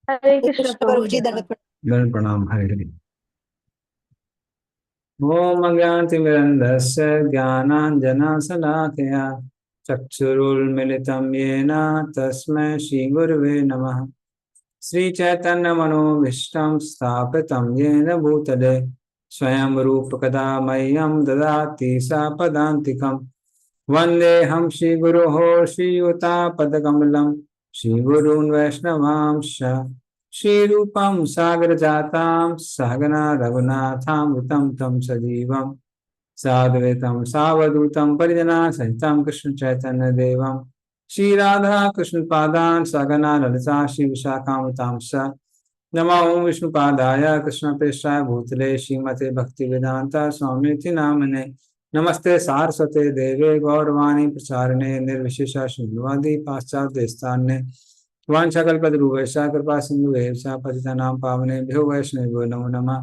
हरे कृष्ण कृष्ण प्रभु प्रभु जी। जी, दंडवत दंड प्रणाम। हरे हरे। ओम अज्ञानतिमिरन्धस्य ज्ञानाञ्जनशलाकया चक्षुरुन्मिलितं येन तस्मै श्रीगुरवे नमः। श्रीचैतन्यमनोभीष्टं स्थापितं येन भूतले स्वयं रूपकदा मह्यं ददाति सापदान्तिकम्। वन्देऽहं श्रीगुरोः श्रीयुतापदकमलं श्रीगुरून् वैष्णवांश्च श्रीरूपं सागरजातां सहगना रघुनाथामृतं तं सजीवं साद्वैतं सावधूतं परिजनाः सहितं कृष्णचैतन्यदेवं श्रीराधा कृष्णपादान् सहगना ललिता श्रीविशाखामृतां च नमो विष्णुपादाय कृष्णप्रेष्ठाय भूतले श्रीमते भक्तिवेदांता स्वामीति नामने नमस्ते सारस्वते देवे गौरवाणी प्रचारिणे निर्विशेष शून्यवादी पाश्चात्य देशतान्ने वाञ्छाकल्पतरुभ्यश्च कृपा सिन्धुभ्यश्च पतितानां पावनेभ्यो वैष्णवेभ्यो नमो नमः।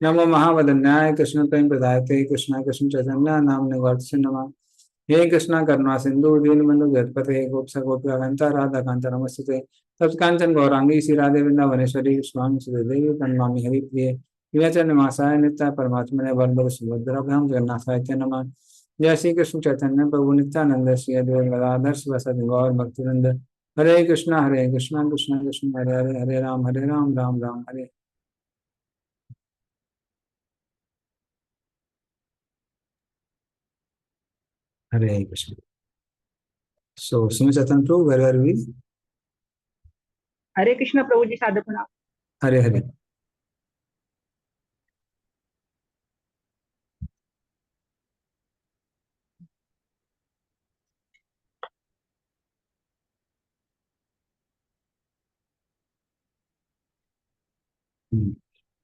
नमो महावदन्याय कृष्ण प्रेम प्रदायते कृष्ण कृष्ण चैतन्य नामने वर्तसे नमः। हे कृष्ण करुणा सिंधु दीनबंधु जगत्पते गोप्स गोपिकान्ता राधा कांता नमस्ते तत्कांचन गौरांगी श्री राधे वृंदावनेश्वरी स्वामी सुदेवी प्रणमामि हरिप्रिय विवेचन निवासाय नित्य परमात्मने वरद सुभद्राभ्याम जगन्नाथाय ते नमः। जय श्री कृष्ण चैतन्य प्रभु नित्यानंद श्री अद्वैत गदाधर शिवासादि गौर भक्तवृंद हरे कृष्ण कृष्ण कृष्ण हरे हरे हरे राम राम राम हरे। हरे Krishna. So, Sumi Chaitan Prabhu, where are we? हरे कृष्ण प्रभु जी, साधु प्रणाम। Hare Hare.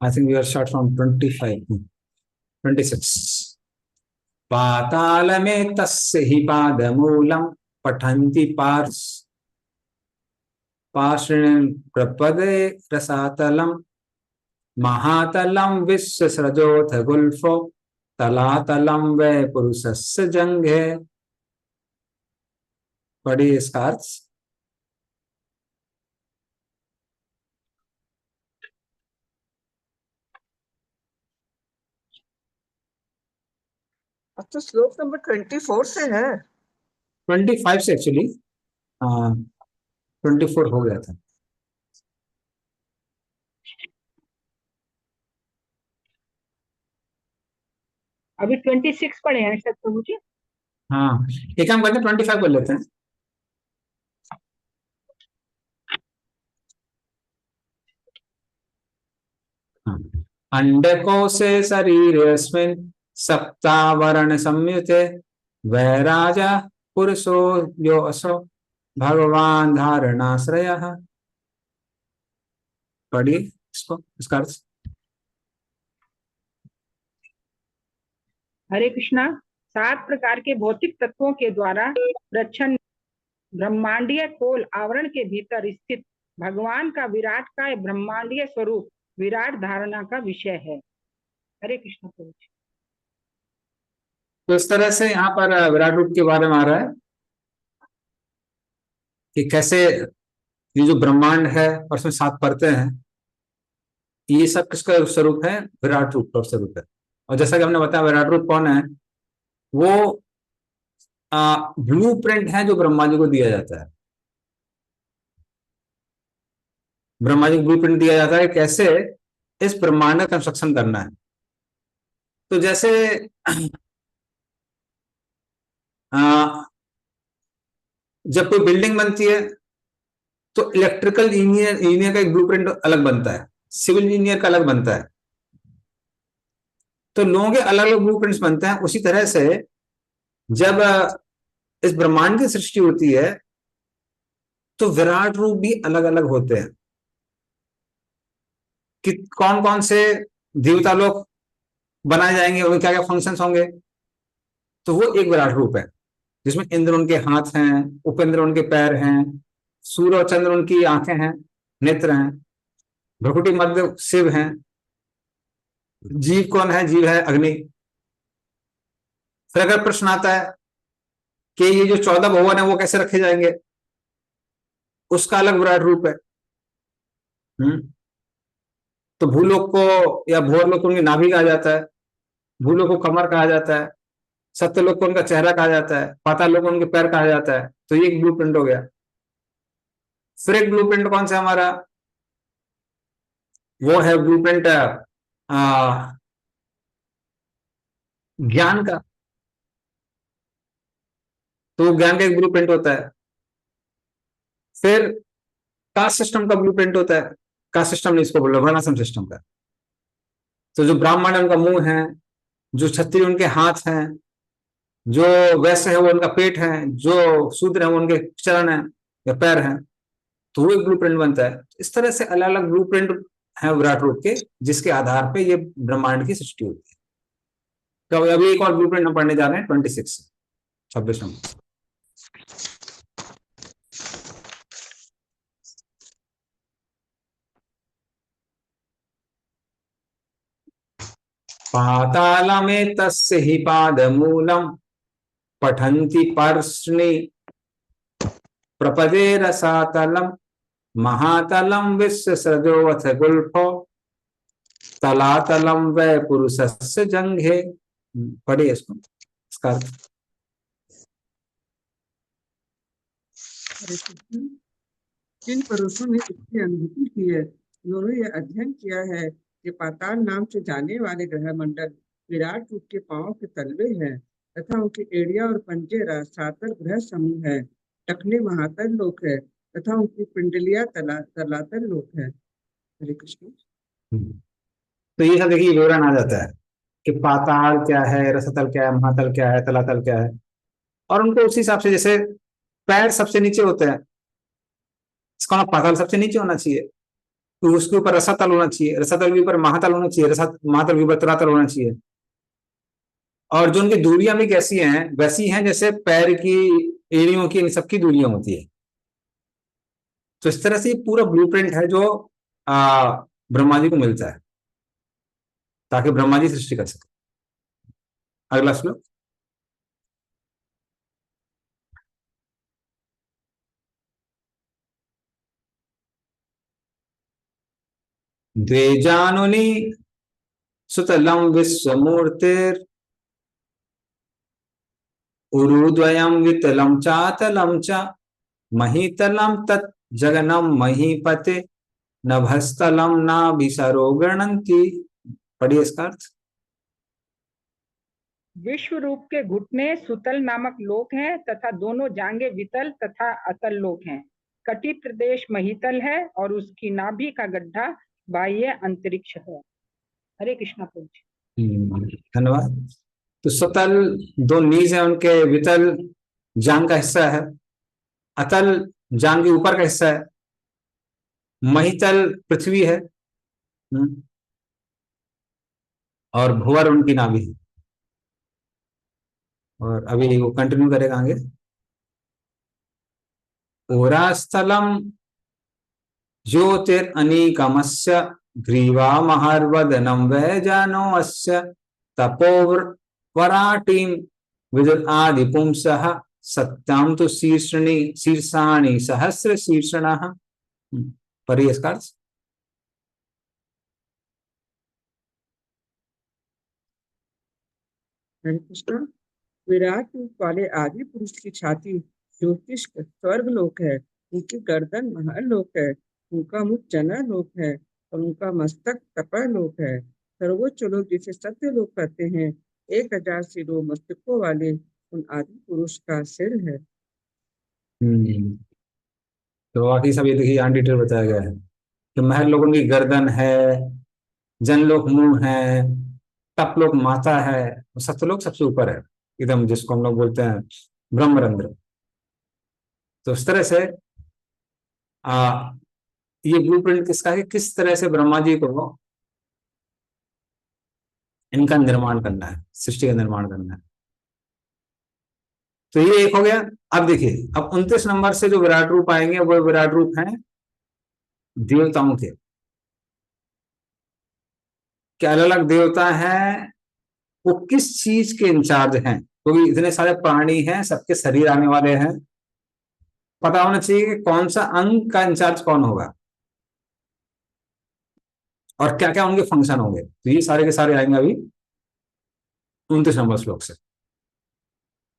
I think we are start from 25, 26. पातालमे तस्य हि पादमूलं पठन्ति पार्ष्णिं प्रपदे रसातलं महातलं विश्वसृजोऽथ गुल्फो तलातलं वै पुरुषस्य जङ्घे। पढ़िए इसका अर्थ। अब तो श्लोक नंबर 24 से है। 25 से एक्चुअली 24 हो गया था। अभी 26 पढ़े हैं शायद प्रभु जी। हाँ, एक काम करते हैं 25 कर लेते हैं। हाँ। अंडकोशे शरीरेऽस्मिन् सप्तावरण संयुते वैराजा पुरुषो योऽसौ भगवान धारणाश्रयः। पढ़िए इसको, इसका अर्थ। हरे कृष्णा। 7 प्रकार के भौतिक तत्वों के द्वारा प्रच्छन्न ब्रह्मांडीय खोल आवरण के भीतर स्थित भगवान का विराट काय ब्रह्मांडीय स्वरूप विराट धारणा का विषय है। हरे कृष्ण प्रभु जी। तो इस तरह से यहाँ पर विराट रूप के बारे में आ रहा है कि कैसे ये जो ब्रह्मांड है और उसमें 7 परतें हैं, ये सब किसका स्वरूप है? विराट रूप का स्वरूप है। और जैसा कि हमने बताया विराट रूप कौन है, वो ब्लू प्रिंट है जो ब्रह्मा जी को दिया जाता है। ब्रह्मा जी को ब्लू प्रिंट दिया जाता है कैसे इस ब्रह्मांड का कंस्ट्रक्शन करना है। तो जैसे जब कोई बिल्डिंग बनती है तो इलेक्ट्रिकल इंजीनियर का एक ब्लूप्रिंट अलग बनता है, सिविल इंजीनियर का अलग बनता है। तो लोगों के अलग अलग ब्लूप्रिंट्स बनते हैं। उसी तरह से जब इस ब्रह्मांड की सृष्टि होती है तो विराट रूप भी अलग अलग होते हैं कि कौन कौन से देवता लोग बनाए जाएंगे, उनके क्या क्या फंक्शंस होंगे। तो वो एक विराट रूप है जिसमें इंद्र उनके हाथ हैं, उपेंद्र उनके पैर हैं, सूर्य और चंद्र उनकी आंखें हैं, नेत्र हैं, भ्रुकुटी मध्य शिव हैं। जीव कौन है? जीव है अग्नि। फिर अगर प्रश्न आता है कि ये जो 14 भवन है वो कैसे रखे जाएंगे, उसका अलग विराट रूप है। तो भूलोक को या भोरलोक को उनकी नाभि कहा जाता है, भूलोक को कमर कहा जाता है, सत्यलोक को उनका चेहरा कहा जाता है, पातालोक को उनके पैर कहा जाता है। तो ये एक ब्लूप्रिंट हो गया। फिर एक ब्लूप्रिंट कौन सा हमारा, वो है ब्लूप्रिंट ज्ञान का। तो ज्ञान का एक ब्लूप्रिंट होता है। फिर कास्ट सिस्टम का ब्लूप्रिंट होता है, कास्ट सिस्टम नहीं इसको बोल रहा, वर्णाश्रम सिस्टम का। तो जो ब्राह्मण है उनका मुंह है, जो क्षत्रिय उनके हाथ हैं, जो वैश्य है वो उनका पेट है, जो शूद्र है वो उनके चरण है या पैर हैं। तो वो एक ब्लूप्रिंट बनता है। इस तरह से अलग अलग ब्लूप्रिंट है विराट रूप के, जिसके आधार पे ये ब्रह्मांड की सृष्टि होती है। तो अभी एक और ब्लूप्रिंट हम पढ़ने जा रहे हैं 26 नंबर। पातालमेतस्य हि पादमूलम् पठन्ति पर्ष्णि प्रपदे रसातलम् महातलम् विश्वसृजोऽथ गुल्फो तलातलम् वै पुरुषस्य जंघे। पढ़िए इसको, इसका अर्थ। जिन पुरुषों ने इसकी अनुभूति की है, उन्होंने यह अध्ययन किया है कि पाताल नाम से जाने वाले ग्रह मंडल विराट रूप के पांव के तलवे हैं तथा उनके एड़िया और पंजे सातल ग्रह समूह है। टखने महातल लोक है तथा उनकी पिंडलियां तलातल लोक है। हरे कृष्ण। तो ये सब देखिए विवरण आ जाता है कि पाताल क्या है, रसतल क्या है, महातल क्या है, तलातल क्या है। और उनको उसी हिसाब से, जैसे पैर सबसे नीचे होते हैं, इसका मतलब पाताल सबसे नीचे होना चाहिए, तो उसके ऊपर रसातल होना चाहिए, रसातल के ऊपर महातल होना चाहिए, महातल के ऊपर तलातल होना चाहिए। और जो उनकी दूरियां भी कैसी हैं, वैसी हैं जैसे पैर की एड़ियों की, इन सबकी दूरियां होती है। तो इस तरह से पूरा ब्लूप्रिंट है जो ब्रह्मा जी को मिलता है, ताकि ब्रह्मा जी सृष्टि कर सके। अगला श्लोक। द्वेजानुनि सुतलम विश्वमूर्तिर उरुद्वयम वितलम चातलम च महीतलम तत् जगनम महीपते नभस्तलम नाभिसरो गणन्ति। पढ़िए इसका अर्थ। विश्व रूप के घुटने सुतल नामक लोक हैं तथा दोनों जांगे वितल तथा अतल लोक हैं। कटी प्रदेश महीतल है और उसकी नाभि का गड्ढा बाह्य अंतरिक्ष है। हरे कृष्णा प्रभु जी। धन्यवाद। तो सुतल दो नीज है उनके, वितल जांग का हिस्सा है, अतल जांग के ऊपर का हिस्सा है, महीतल पृथ्वी है, और भुवर उनकी नाभि है। और अभी वो कंटिन्यू करेगा आगे। ओरास्थलम ज्योतिरनीकमस्य ग्रीवा महर्वदनम वैजानो अस्य तपोवराटीम विदुर आदि पुंसः सत्याम तो शीर्षाणि सहस्र शीर्षणः। पढ़िए इसका अर्थ। हरे कृष्ण। विराट रूप वाले आदि पुरुष की छाती ज्योतिष स्वर्ग लोक है, उनकी गर्दन महलोक है, उनका मुख जना लोक है और उनका मस्तक तपह लोक है। सर्वोच्च लोक जिसे सत्य लोक कहते हैं, 1000 सिरों मस्तकों वाले उन आदि पुरुष का सिर है। तो बाकी सब ये देखिए यहाँ डिटेल बताया गया है कि महल लोगों की गर्दन है, जनलोक मुंह है, तपलोक माथा है, सत्यलोक सबसे ऊपर है एकदम, जिसको हम लोग बोलते हैं ब्रह्मरंध्र। तो इस तरह से ये ब्लूप्रिंट किसका है, किस तरह से ब्रह्मा जी को इनका निर्माण करना है, सृष्टि का निर्माण करना है। तो ये एक हो गया। अब देखिए, अब 29 नंबर से जो विराट रूप आएंगे वो विराट रूप हैं देवताओं के। क्या अलग अलग देवता हैं, वो किस चीज के इंचार्ज हैं, क्योंकि तो इतने सारे प्राणी हैं, सबके शरीर आने वाले हैं, पता होना चाहिए कि कौन सा अंग का इंचार्ज कौन होगा। और क्या क्या उनके फंक्शन होंगे, तो ये सारे के सारे आएंगे अभी 29 नंबर श्लोक से।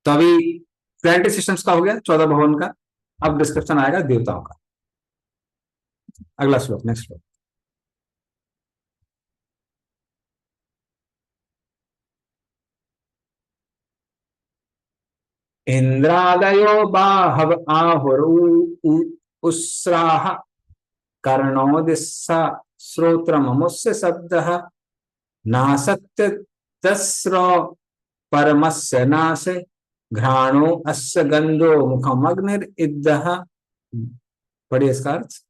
तो अभी प्लानिटरी सिस्टम्स का हो गया, 14 भवन का। अब डिस्क्रिप्शन आएगा देवताओं का। अगला श्लोक, नेक्स्ट श्लोक। इंद्रादयो बाहव उस्राह कर्णोदिस्सा श्रोत्रममुस्य शब्दः नासत्य तस्रो परमस्य नासे घ्राणो अस्य गंधो मुखमग्निरिद्धः। पढ़िए इसका अर्थ।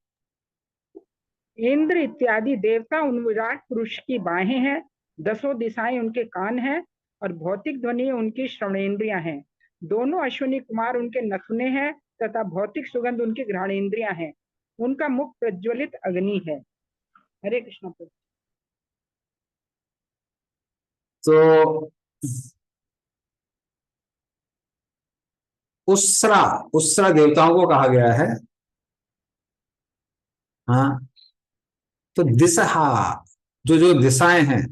इंद्र इत्यादि देवता उन विराट पुरुष की बाहें हैं, 10 दिशाएं उनके कान हैं और भौतिक ध्वनि उनकी श्रवणेन्द्रियां हैं। दोनों अश्विनी कुमार उनके नखने हैं तथा भौतिक सुगंध उनकी घ्राणेन्द्रियां हैं। उनका मुख प्रज्वलित अग्नि है। हरे कृष्ण। तो उस्रा, उस्रा देवताओं को कहा गया है। हाँ, तो दिशा, जो जो दिशाएं हैं,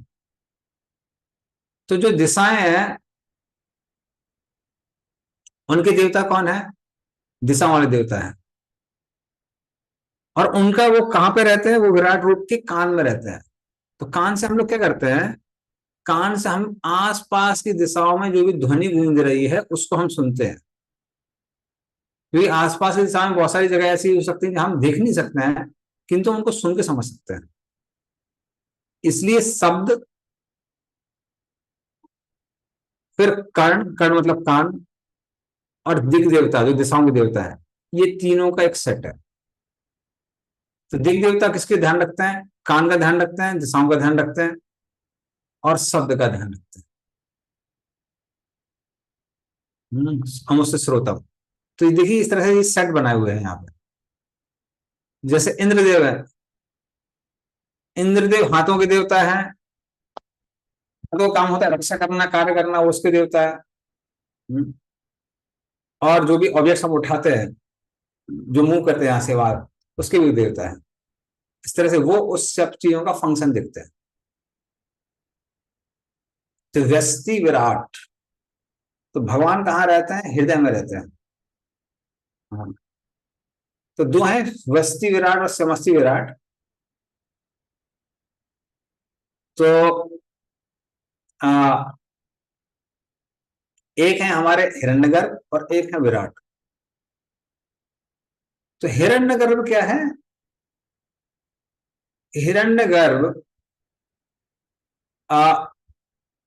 तो जो दिशाएं हैं उनके देवता कौन है? दिशा वाले देवता है। और उनका वो कहां पे रहते हैं? वो विराट रूप के कान में रहते हैं। तो कान से हम लोग क्या करते हैं? कान से हम आसपास की दिशाओं में जो भी ध्वनि गूंज रही है उसको हम सुनते हैं। क्योंकि आसपास की दिशा में बहुत सारी जगह ऐसी हो सकती है कि हम देख नहीं सकते हैं, किंतु उनको सुन के समझ सकते हैं। इसलिए शब्द, फिर कर्ण, कर्ण मतलब कान, और दिग देवता जो दिशाओं के देवता है, ये तीनों का एक सेट है। तो दिग देवता किसके ध्यान रखते हैं? कान का ध्यान रखते हैं, दिशाओं का ध्यान रखते हैं और शब्द का ध्यान रखते हैं। हम उससे श्रोता। तो ये देखिए इस तरह से ये सेट बनाए हुए हैं यहाँ पे। जैसे इंद्रदेव है, इंद्रदेव हाथों के देवता है। तो काम होता है रक्षा करना, कार्य करना, वो उसके देवता है। और जो भी ऑब्जेक्ट हम उठाते हैं, जो मूव करते हैं यहाँ से बाहर, उसके भी देवता है। इस तरह से वो उस सब चीजों का फंक्शन देखते हैं। तो व्यस्ति विराट, तो भगवान कहाँ रहते हैं? हृदय में रहते हैं। हाँ। तो दो हैं, व्यस्ति विराट और समष्टि विराट। तो आ, एक है हमारे हिरण्यगर्भ और एक है विराट। तो हिरण्यगर्भ क्या है? हिरण्यगर्भ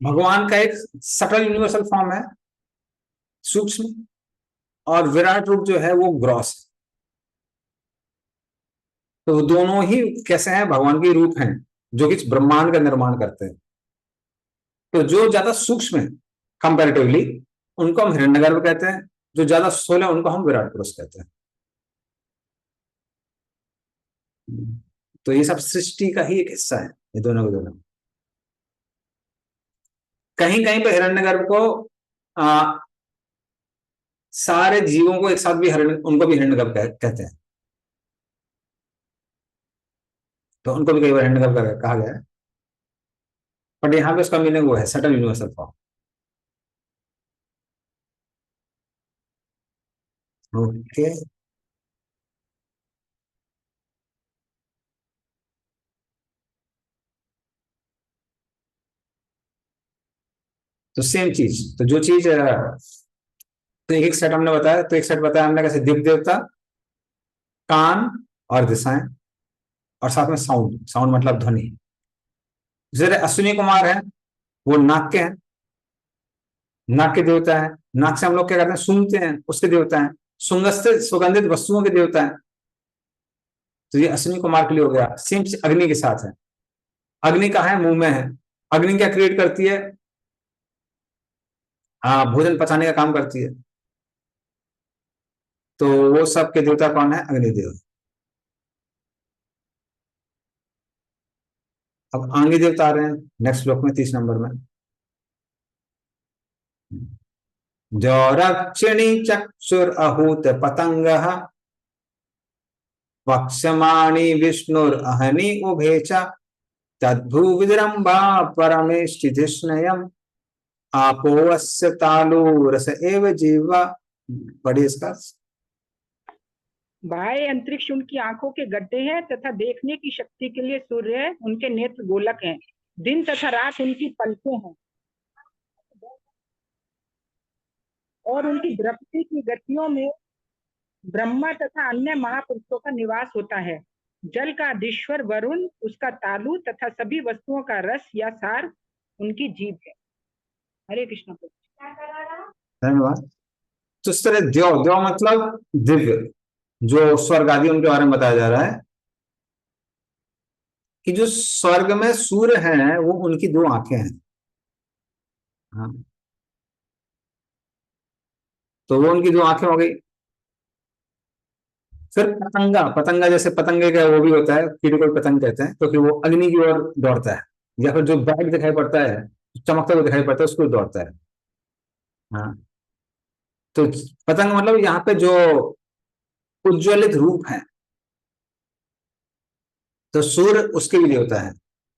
भगवान का एक सटल यूनिवर्सल फॉर्म है, सूक्ष्म। और विराट रूप जो है वो ग्रॉस है। तो दोनों ही कैसे हैं? भगवान के रूप हैं जो कि ब्रह्मांड का निर्माण करते हैं। तो जो ज्यादा सूक्ष्म है कंपैरेटिवली, उनको हम हिरण्यगर्भ कहते हैं। जो ज्यादा स्थूल है उनको हम विराट पुरुष कहते हैं। तो ये सब सृष्टि का ही एक हिस्सा है, ये दोनों के दोनों। कहीं कहीं पे हिरण्यगर्भ को सारे जीवों को एक साथ भी उनको भी हिरण्यगर्भ कहते हैं। तो उनको भी कई बार हिरण्यगर्भ कहा गया है। बट यहाँ पे उसका मीनिंग वो है सटल यूनिवर्सल फॉर्म। ओके। तो सेम चीज, तो जो चीज, तो एक सेट हमने बताया, तो एक सेट बताया हमने कैसे दिव्य देवता, कान और दिशाएं, और साथ में साउंड, साउंड मतलब ध्वनि। जैसे अश्विनी कुमार है, वो नाक के हैं, नाक के देवता है। नाक से हम लोग क्या करते हैं? सुनते हैं, उसके देवता है। सुगंधित वस्तुओं के देवता है। तो ये अश्विनी कुमार के लिए हो गया। सेम अग्नि के साथ है। अग्नि का है, मुंह में है। अग्नि क्या क्रिएट करती है? भोजन पचाने का काम करती है। तो वो सब के देवता कौन है? अग्निदेव। अब आंगी देवता आ रहे हैं नेक्स्ट श्लोक में, 30 नंबर में। जो रक्षिणी चक्षुर अहूत पतंग वक्षमाणी विष्णुर अहनी उभेचा तद्भुविरम्भा परमेष्टिधिष्णयम् आपोऽस्य तालु रस एव जीवा। पढ़िए इसका। बाह्य अंतरिक्ष उनकी आंखों के गड्ढे हैं तथा देखने की शक्ति के लिए सूर्य उनके नेत्र गोलक हैं। दिन तथा रात उनकी पलकें हैं और उनकी दृष्टि की गतियों में ब्रह्मा तथा अन्य महापुरुषों का निवास होता है। जल का अधीश्वर वरुण, उसका तालु तथा सभी वस्तुओं का रस या सार उनकी जीभ है। हरे कृष्ण। धन्यवाद। तो इस तरह द्यौ द्यौ मतलब दिव्य, जो स्वर्ग आदि उनके बारे में बताया जा रहा है कि जो स्वर्ग में सूर्य है वो उनकी दो आंखें हैं। हाँ, तो वो उनकी दो आंखें हो गई। फिर पतंगा, पतंगा जैसे पतंगे का वो भी होता है, कीड़े को पतंग कहते हैं, तो फिर वो अग्नि की ओर दौड़ता है, या फिर जो ब्राइट दिखाई पड़ता है, चमकता हुआ दिखाई पड़ता है, उसको दौड़ता है। हाँ, तो पतंग मतलब यहाँ पे जो उज्ज्वलित रूप है, तो सूर्य उसके लिए होता है,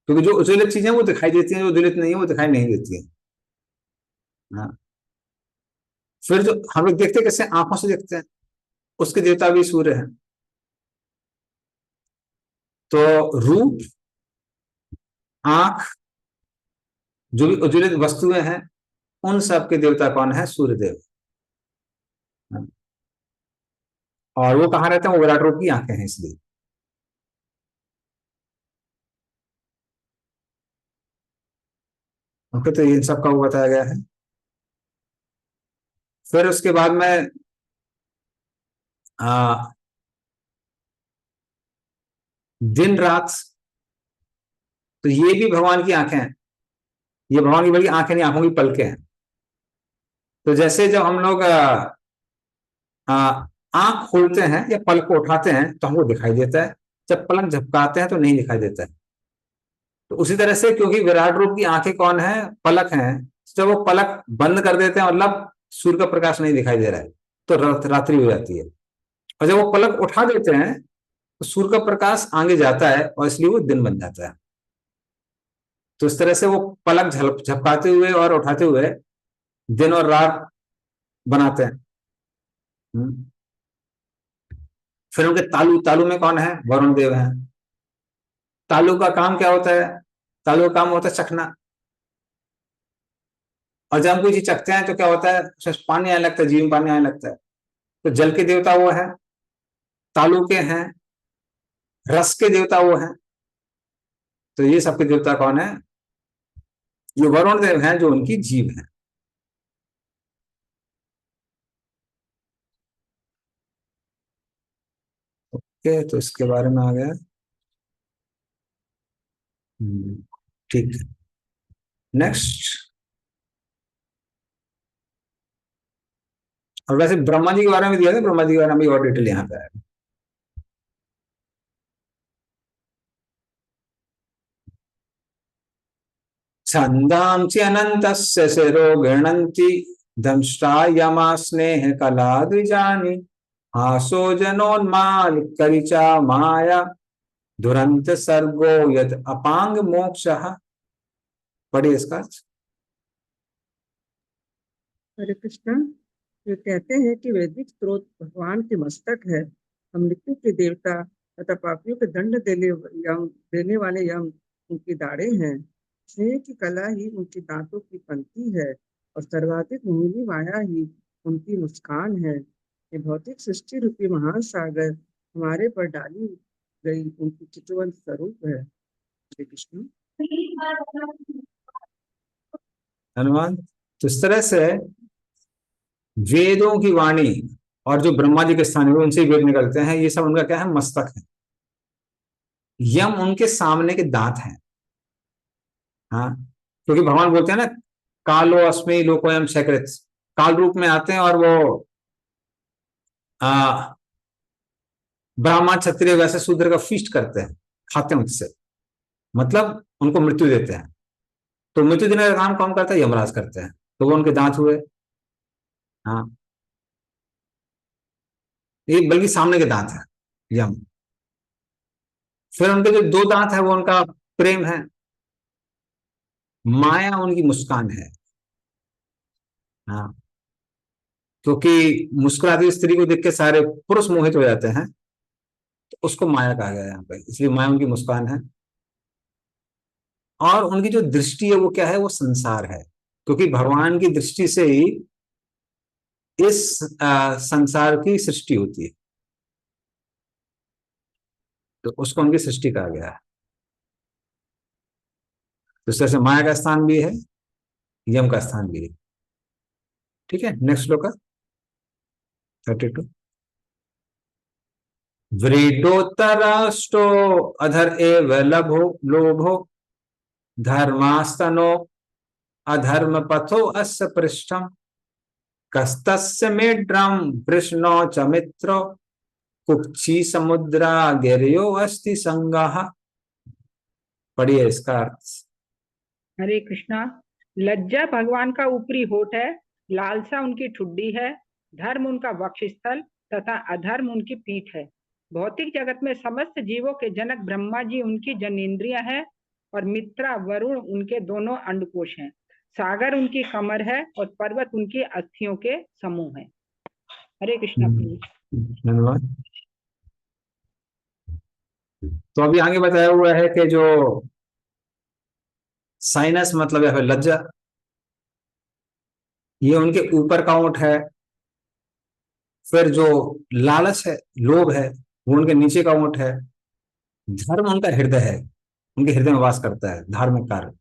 क्योंकि जो उज्ज्वलित चीजें वो दिखाई देती हैं, जो उज्ज्वलित नहीं है वो दिखाई नहीं देती है। हाँ, फिर जो हम लोग देखते कैसे, आंखों से देखते हैं, उसके देवता भी सूर्य है। तो रूप, आंख, जो भी उज्ज्वलित वस्तुएं हैं, उन सब के देवता कौन है? सूर्यदेव। और वो कहाँ रहते हैं? वो विराट रूप की आंखें हैं, इसलिए। ओके, तो इन सब का वो बताया गया है। फिर उसके बाद में दिन रात, तो ये भी भगवान की आंखें हैं। ये भगवान की बल्कि आंखें नहीं, आंखों की पलकें हैं। तो जैसे जब हम लोग आंख खोलते हैं या पलक को उठाते हैं तो हमको दिखाई देता है, जब पलक झपकाते हैं तो नहीं दिखाई देता है। तो उसी तरह से, क्योंकि विराट रूप की आंखें कौन है? पलक हैं। जब वो पलक बंद कर देते हैं, मतलब सूर्य का प्रकाश नहीं दिखाई दे रहा है, तो रात्रि हो जाती है। और जब वो पलक उठा देते हैं तो सूर्य का प्रकाश आगे जाता है और इसलिए वो दिन बन जाता है। तो इस तरह से वो पलक झपकाते हुए और उठाते हुए दिन और रात बनाते हैं। फिर उनके तालु, तालु में कौन है? वरुण देव है। तालु का काम क्या होता है? तालु का काम होता है चखना। और जब हम कोई चीज चखते हैं तो क्या होता है? उसमें पानी आने लगता है, जीव में पानी आने लगता है। तो जल के देवता वो है, तालु के हैं, रस के देवता वो है। तो ये सबके देवता कौन है? ये वरुण देव हैं, जो उनकी जीव है। ओके, तो इसके बारे में आ गया। ठीक है, नेक्स्ट। और वैसे ब्रह्मा जी के बारे में दिया था, ब्रह्मा जी के बारे में और डिटेल यहाँ पे है। छंदांसि अनन्तस्य शिरो गृह्णन्ति दंष्टा यमा स्नेह कला द्विजानि आसो जनोन्माद माया दुरंत सर्गो यद अपांग मोक्षः। पढ़िए इसका। हरे कृष्ण। ये कहते हैं कि वैदिक स्रोत भगवान के मस्तक है। हम मृत्यु के देवता तथा पापियों के दंड देने वाले यम उनकी दाढ़ें हैं। स्नेह की कला ही उनकी दांतों की पंक्ति है और सर्वाधिक मोहिनी माया ही उनकी मुस्कान है। ये भौतिक सृष्टि रूपी महान सागर हमारे पर डाली गई उनकी चितवन स्वरूप है। श्री कृष्ण। धन्यवाद। तो इस तरह से वेदों की वाणी और जो ब्रह्मा जी के स्थान है उनसे वेद निकलते हैं, ये सब उनका क्या है? मस्तक है। यम उनके सामने के दांत हैं। हाँ, क्योंकि भगवान बोलते हैं ना, कालो अस्मि लोकोयम सकृत, काल रूप में आते हैं और वो ब्राह्मण क्षत्रिय वैसे शूद्र का फीस्ट करते हैं, खाते हैं उससे, मतलब उनको मृत्यु देते हैं। तो मृत्यु देने का काम कौन करता है? यमराज करते हैं। तो वो उनके दांत हुए। हाँ, ये बल्कि सामने के दांत है यम। फिर उनके जो दो दांत है वो उनका प्रेम है। माया उनकी मुस्कान है। हाँ, क्योंकि मुस्कुराती स्त्री को देख के सारे पुरुष मोहित हो जाते हैं, तो उसको माया कहा गया है यहाँ पे, इसलिए माया उनकी मुस्कान है। और उनकी जो दृष्टि है वो क्या है, वो संसार है, क्योंकि भगवान की दृष्टि से ही इस संसार की सृष्टि होती है, तो उसको उनकी सृष्टि कहा गया है। तो इस तरह से माया का स्थान भी है, यम का स्थान भी है। ठीक है, नेक्स्ट श्लोक 32। व्रीडोत्तराष्टो अधर एव लभो लोभो धर्मास्तनो अधर्म पथो अस्य पृष्ठम कस्तस्य मेढ्रम वृष्णो च मित्रो कुक्षी समुद्रा गिर्यो अस्ति संगः। पढ़िए इसका अर्थ। हरे कृष्णा। लज्जा भगवान का ऊपरी होठ है, लालसा उनकी ठुड्डी है, धर्म उनका वक्षस्थल तथा अधर्म उनकी पीठ है। भौतिक जगत में समस्त जीवों के जनक ब्रह्मा जी उनकी जनेंद्रियां हैं और मित्रा वरुण उनके दोनों अंडकोश हैं। सागर उनकी कमर है और पर्वत उनकी अस्थियों के समूह है। हरे कृष्णा। धन्यवाद। तो अभी आगे बताया हुआ है कि जो साइनस मतलब है लज्जा, ये उनके ऊपर का ओंठ है। फिर जो लालच है, लोभ है, वो उनके नीचे का ओंठ है। धर्म उनका हृदय है, उनके हृदय में वास करता है धार्मिक कार्य।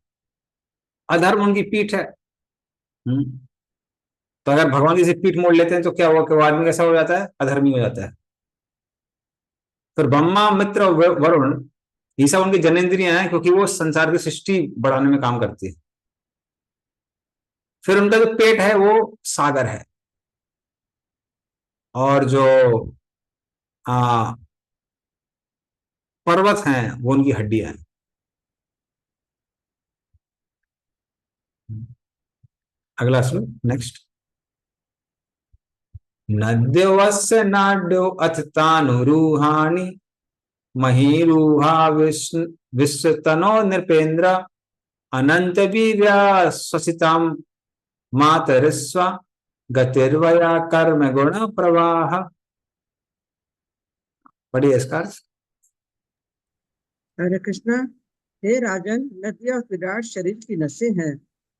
अधर्म उनकी पीठ है। तो अगर भगवान जी से पीठ मोड़ लेते हैं तो क्या हुआ कि वो आदमी कैसा हो जाता है, अधर्मी हो जाता है। फिर ब्रह्मा मित्र और वरुण, ये सब उनकी जनेंद्रियां हैं, क्योंकि वो संसार की सृष्टि बढ़ाने में काम करती है। फिर उनका जो पेट है वो सागर है, और जो आ, पर्वत हैं वो उनकी हड्डियां हैं। अगला श्लोक नेक्स्ट। नद्यवस्य नाड्यो अथ तानुरूहाणि महीरूहा विश्वतनो नृपेन्द्र अनंत वीर्या स्वसिताम मातरिस्व गतिर्वया कर्म गुण प्रवाह। पढ़िए इसका अर्थ। हरे कृष्णा। हे राजन, नदियां विराट शरीर की नसें हैं,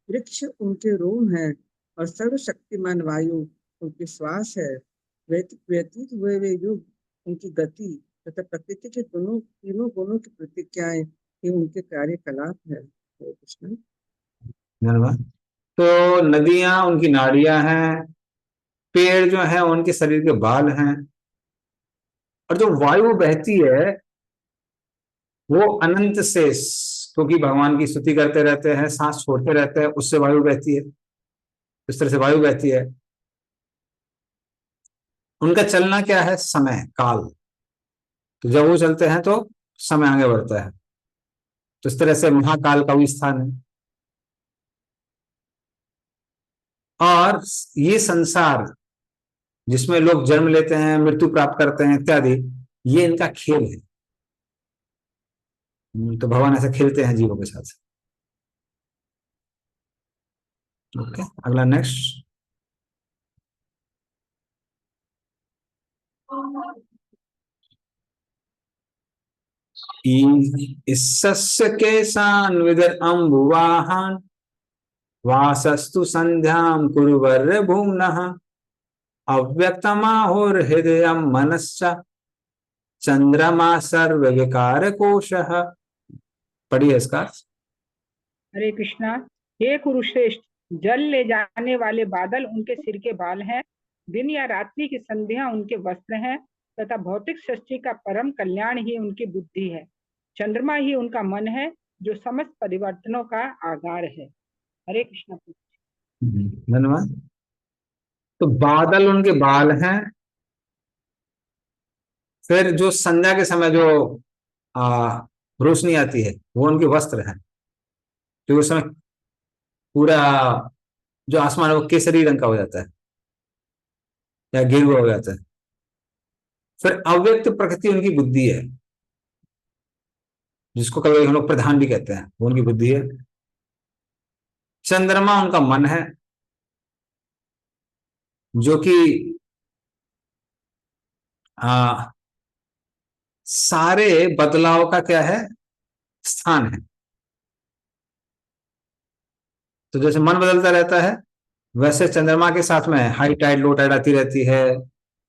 वृक्ष उनके रोम हैं और सर्वशक्तिमान वायु उनके श्वास है। व्यतीत हुए वे युग उनकी गति तथा प्रकृति के दोनों तीनों गुणों की प्रतिज्ञाएं ये उनके कार्यकलाप है। हरे कृष्ण। धन्यवाद। तो नदियां उनकी नाड़ियां हैं, पेड़ जो है उनके शरीर के बाल हैं, और जो वायु बहती है वो अनंत से, क्योंकि भगवान की स्तुति करते रहते हैं, सांस छोड़ते रहते हैं, उससे वायु बहती है। इस तरह से वायु बहती है। उनका चलना क्या है, समय काल। तो जब वो चलते हैं तो समय आगे बढ़ता है। तो इस तरह से महाकाल का भी स्थान है। और ये संसार जिसमें लोग जन्म लेते हैं, मृत्यु प्राप्त करते हैं इत्यादि, ये इनका खेल है। तो भगवान ऐसे खेलते हैं जीवों के साथ। ओके, अगला नेक्स्ट। ईसस्य केशान विदर अम्बुवाहन वासस्तु संध्याम कुरुवर्य भूम्नः अव्यक्तमाहुर हृदय मनश्च चंद्रमा सर्व विकार कोशः। पढ़िए इसका। हरे कृष्णा। हे कुरुश्रेष्ठ, जल ले जाने वाले बादल उनके सिर के बाल हैं, दिन या रात्रि की संध्या उनके वस्त्र हैं, तथा भौतिक सृष्टि का परम कल्याण ही उनकी बुद्धि है। चंद्रमा ही उनका मन है, जो समस्त परिवर्तनों का आधार है। हरे कृष्णा। धन्यवाद। तो बादल उनके बाल हैं। फिर जो संध्या के समय जो आ, रोशनी आती है वो उनके वस्त्र हैं, तो उस समय पूरा जो आसमान है वो केसरी रंग का हो जाता है या गेरुआ हो जाता है। फिर अव्यक्त प्रकृति उनकी बुद्धि है, जिसको कभी हम लोग प्रधान भी कहते हैं, वो उनकी बुद्धि है। चंद्रमा उनका मन है, जो कि सारे बदलाव का क्या है, स्थान है। तो जैसे मन बदलता रहता है, वैसे चंद्रमा के साथ में हाई टाइड लो टाइड आती रहती है।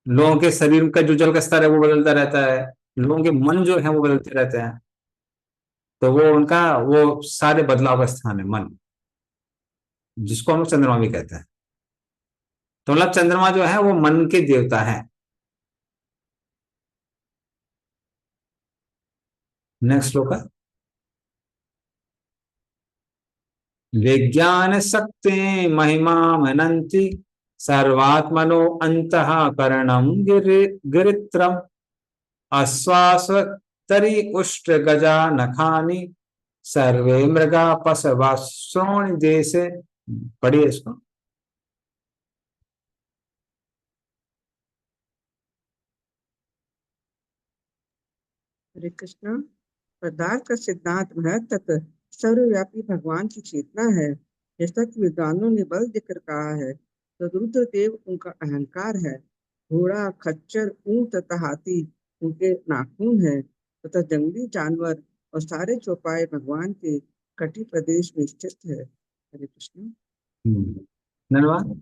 लोगों के शरीर का जो जल का स्तर है वो बदलता रहता है, लोगों के मन जो है वो बदलते रहते हैं। तो वो उनका वो सारे बदलाव का स्थान है मन, जिसको हम लोग चंद्रमा भी कहते हैं। तो मतलब चंद्रमा जो है वो मन के देवता है। नेक्स्ट श्लोक है, विज्ञान शक्ति महिमा मनंति सर्वात्मनो अंतः करणम गिरित्रम आश्वास तरी उष्ट्र गजा नखानी सर्वे मृगा पशवा श्रोण देशे। पढ़िए इसको। हरे कृष्णा। पदार्थ का सिद्धांत वह तत्व सर्वव्यापी भगवान की चेतना है। जैसा कि विद्वानों ने बल देकर कहा है, तो रुद्रदेव उनका अहंकार है। घोड़ा, खच्चर, ऊंट तथा हाथी उनके नाखून है, तथा जंगली जानवर और सारे चौपाए भगवान के कटी प्रदेश में स्थित है। हरे कृष्ण। धन्यवाद।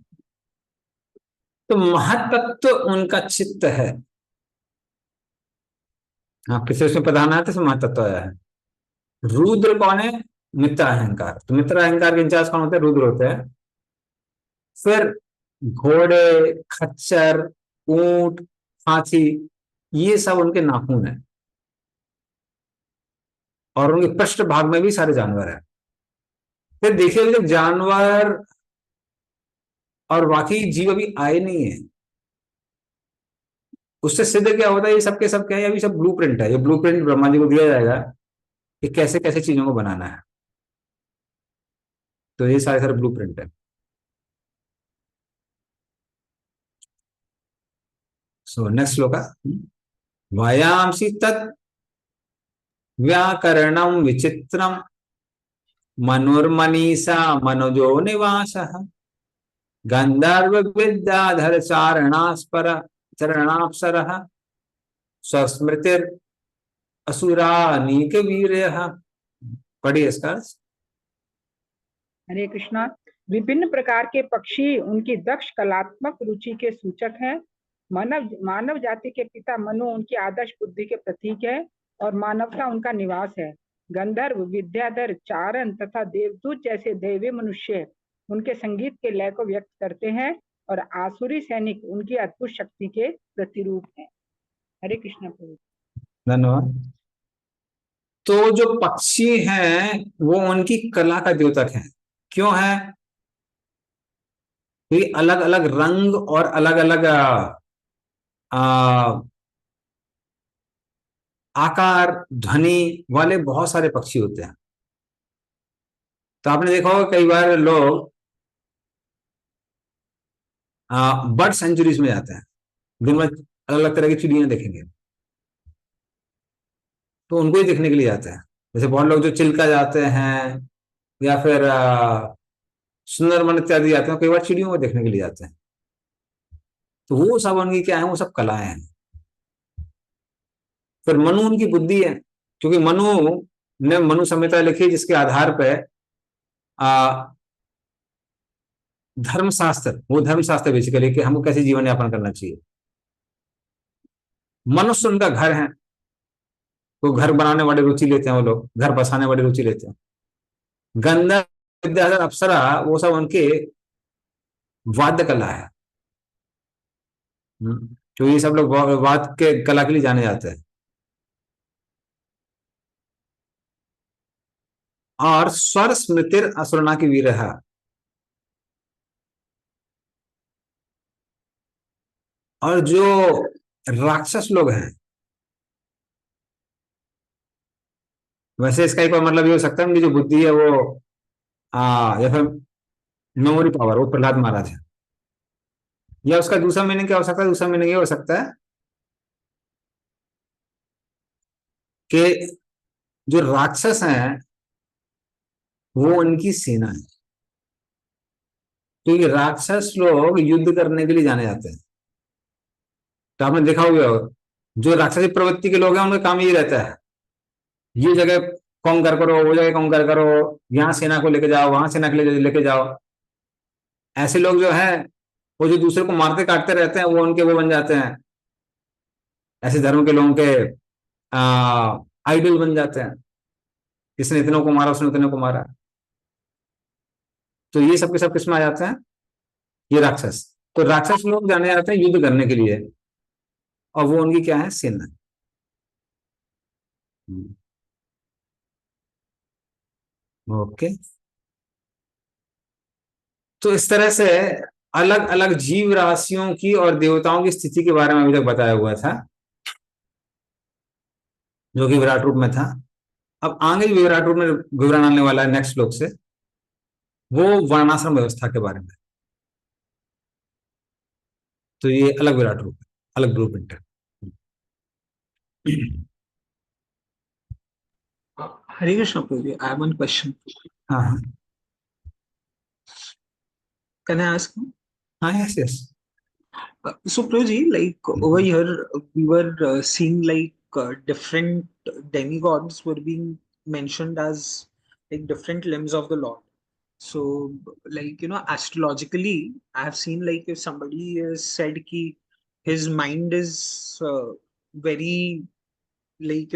तो महतत्व उनका चित्त है। हाँ, किसी उसमें प्रधान है तो महतत्व आया है। रुद्र कौन है? मित्र अहंकार। तो मित्र अहंकार के इंचार्ज कौन होते हैं? रुद्र होते हैं। फिर घोड़े, खच्चर, ऊंट, हाथी, ये सब उनके नाखून है। और उनके पृष्ठ भाग में भी सारे जानवर हैं। फिर देखिए, जब जानवर और बाकी जीव अभी आए नहीं है, उससे सिद्ध क्या होता है? ये सब के सब क्या है? अभी सब ब्लूप्रिंट है। ये ब्लूप्रिंट ब्रह्मा जी को दिया जाएगा कि कैसे कैसे चीजों को बनाना है। तो ये सारे सारे ब्लूप्रिंट है। सो नेक्स्ट श्लोक है, वायांसी तत् व्याकरणम विचित्रम मनुर्मनीषा मनोजो निवासः गंधर्व विद्याधर चारणास्पर चरणाप्सरः स्वस्मृतिर असुरानीक वीर्यः। पढ़िए इसका अर्थ। हरे कृष्णा। विभिन्न प्रकार के पक्षी उनकी दक्ष कलात्मक रुचि के सूचक हैं। मानव जाति के पिता मनु उनकी आदर्श बुद्धि के प्रतीक है और मानवता उनका निवास है। गंधर्व, विद्याधर, चारण तथा देवदूत जैसे दैवीय मनुष्य उनके संगीत के लय को व्यक्त करते हैं और आसुरी सैनिक उनकी अद्भुत शक्ति के प्रतिरूप हैं। हरे कृष्ण प्रभु। धन्यवाद। तो जो पक्षी हैं वो उनकी कला का द्योतक हैं। क्यों है? क्योंकि अलग अलग रंग और अलग अलग आकार, ध्वनि वाले बहुत सारे पक्षी होते हैं। तो आपने देखा होगा कई बार लोग बर्ड सेंचुरीज में जाते हैं, जिनमें अलग अलग तरह की चिड़ियां देखेंगे, तो उनको ही देखने के लिए जाते हैं। जैसे बहुत लोग जो चिल्का जाते हैं या फिर सुंदरवन इत्यादि जाते हैं, कई बार चिड़ियों को देखने के लिए जाते हैं। तो वो सब उनकी क्या है? वो सब कलाएं हैं। फिर मनु उनकी बुद्धि है, क्योंकि मनु ने मनु संहिता लिखी, जिसके आधार पर धर्मशास्त्र, वो धर्मशास्त्र बेसिकली कि हमको कैसे जीवन यापन करना चाहिए। मनुष्य उनका घर है, तो घर बनाने वाले रुचि लेते हैं, वो लोग घर बसाने वाले रुचि लेते हैं। गंधर्व, विद्याधर, अप्सरा, वो सब उनके वाद्य कला है। तो ये सब लोग वाद्य के कला के लिए जाने जाते हैं। और स्वर स्मृतिर असुरना की वीर है। और जो राक्षस लोग हैं, वैसे इसका एक और मतलब ये हो सकता है उनकी जो बुद्धि है वो या फिर मेमोरी पावर, वो प्रहलाद महाराज है। या उसका दूसरा मीनिंग क्या हो सकता है? दूसरा मीनिंग ये हो सकता है कि जो राक्षस हैं वो उनकी सेना है। तो ये राक्षस लोग युद्ध करने के लिए जाने जाते हैं। तो आपने देखा होगा, जो राक्षसी प्रवृत्ति के लोग हैं उनका काम यही रहता है, ये जगह कॉन्कर करो, वो जगह कॉन्कर करो, यहाँ सेना को लेके जाओ, वहां सेना को लेके जाओ। ऐसे लोग जो है वो जो दूसरे को मारते काटते रहते हैं, वो उनके वो बन जाते हैं, ऐसे धर्म के लोगों के आइडल बन जाते हैं। किसने इतनों को मारा, उसने उतने को मारा। तो ये सब के सब किसमें आ जाते हैं, ये राक्षस। तो राक्षस लोग जाने जाते हैं युद्ध करने के लिए, और वो उनकी क्या है, सेना। ओके। तो इस तरह से अलग अलग जीव राशियों की और देवताओं की स्थिति के बारे में अभी तक बताया हुआ था, जो कि विराट रूप में था। अब आगे विराट रूप में विवरण आने वाला है नेक्स्ट श्लोक से, वो वर्णाश्रम व्यवस्था के बारे में। तो ये अलग विराट रूप है, अलग ब्लू प्रिंट है। Hare Krishna, Prabhu. I have one question. हाँ हाँ Can I ask? हाँ, yes yes. So, Prabhuji, like over here, we were seeing like different demigods were being mentioned as like different limbs of the Lord. So, like, astrologically, I have seen like if somebody is said ki his mind is very like,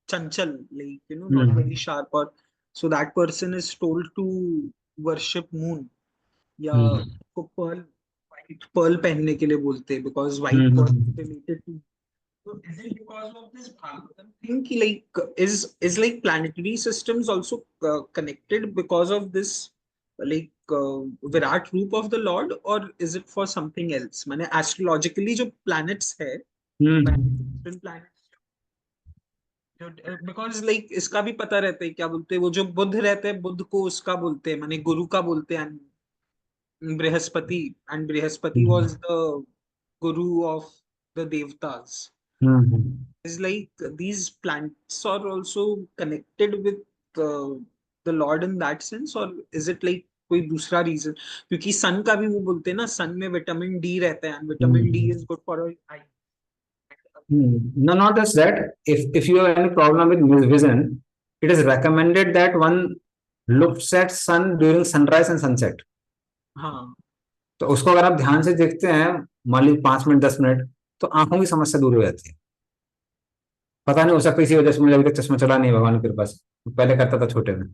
chanchal, like, not very sharp, or so that person is told to worship moon. या को pearl white Perl पहनने के लिए बोलते हैं because white pearl related to so is it because of this Bhagavatam thing ki like is like planetary systems also connected because of this like Virat roop of the Lord, or is it for something else? माने astrologically जो planets है different planets because like इसका भी पता रहता है, क्या बोलते हैं वो जो बुध रहते हैं, बुध को उसका बोलते हैं, माने गुरु का बोलते हैं, Brihaspati, and Brihaspati was the guru of the Devtas. It's like these planets are also connected with the Lord in that sense, or is it like कोई दूसरा रीजन? क्योंकि सन का भी वो बोलते हैं ना, सन में विटामिन डी रहता है, and vitamin D is good for our eye. No, not just that. If you have any problem with vision, it is recommended that one looks at sun during sunrise and sunset. हाँ, तो उसको अगर आप ध्यान से देखते हैं, मान लीजिए 5 मिनट 10 मिनट, तो आंखों की समस्या दूर हो जाती है। पता नहीं, हो सकता इसी वजह से मुझे अभी तक चश्मा चला नहीं, भगवान की कृपा से। पहले करता था छोटे में।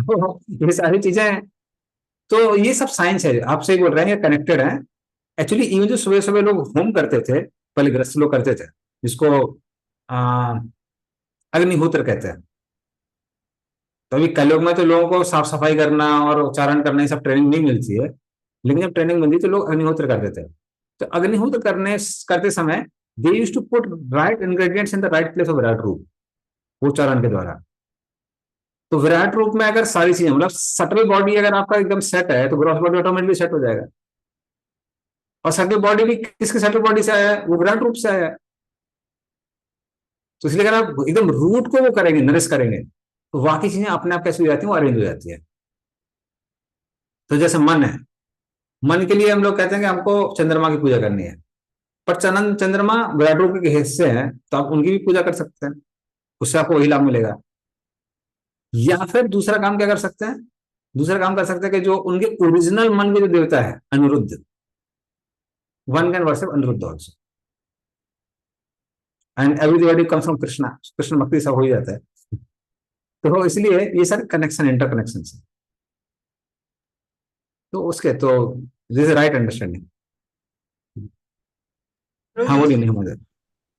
तो ये सारी चीजें हैं। तो ये सब साइंस है, आपसे बोल रहे हैं, ये कनेक्टेड है। एक्चुअली इवन जो सुबह सुबह लोग होम करते थे, पहले गृहस्थ लोग करते थे, जिसको अग्निहोत्र कहते हैं। तो अभी कलयुग में तो लोगों को साफ सफाई करना और उच्चारण करना, ये सब ट्रेनिंग नहीं मिलती है, लेकिन जब ट्रेनिंग मिलती तो लोग अग्निहोत्र करते थे। तो अग्निहोत्र करते समय they used to put right ingredients in the right place of virat roop, उच्चारण के द्वारा। तो विराट रूप में अगर सारी चीजें, मतलब सटल बॉडी अगर आपका एकदम सेट है, तो ग्रॉस बॉडी ऑटोमेटिकली सेट हो जाएगा। और सटल बॉडी भी किसके सटल बॉडी से आया है, वो विराट रूप से आया है। तो इसलिए अगर आप एकदम रूट को वो करेंगे, नरिश करेंगे, तो बाकी चीजें अपने आप कैसे हो जाती है, वो अरेंज हो जाती है। तो जैसे मन है, मन के लिए हम लोग कहते हैं कि हमको चंद्रमा की पूजा करनी है, पर चंद्रमा विराट रूप के हिस्से हैं, तो आप उनकी भी पूजा कर सकते हैं, उससे आपको वही लाभ मिलेगा। या फिर दूसरा काम क्या कर सकते हैं, दूसरा काम कर सकते हैं कि जो उनके ओरिजिनल मन के जो देवता है Aniruddha, one can worship Aniruddha also, and everybody comes from Krishna, Krishna भक्ति सब हो ही जाता है। तो इसलिए ये सारे कनेक्शन, इंटरकनेक्शन है। तो उसके तो दिस इज राइट अंडरस्टैंडिंग। हाँ, बोलिए नहीं मदद।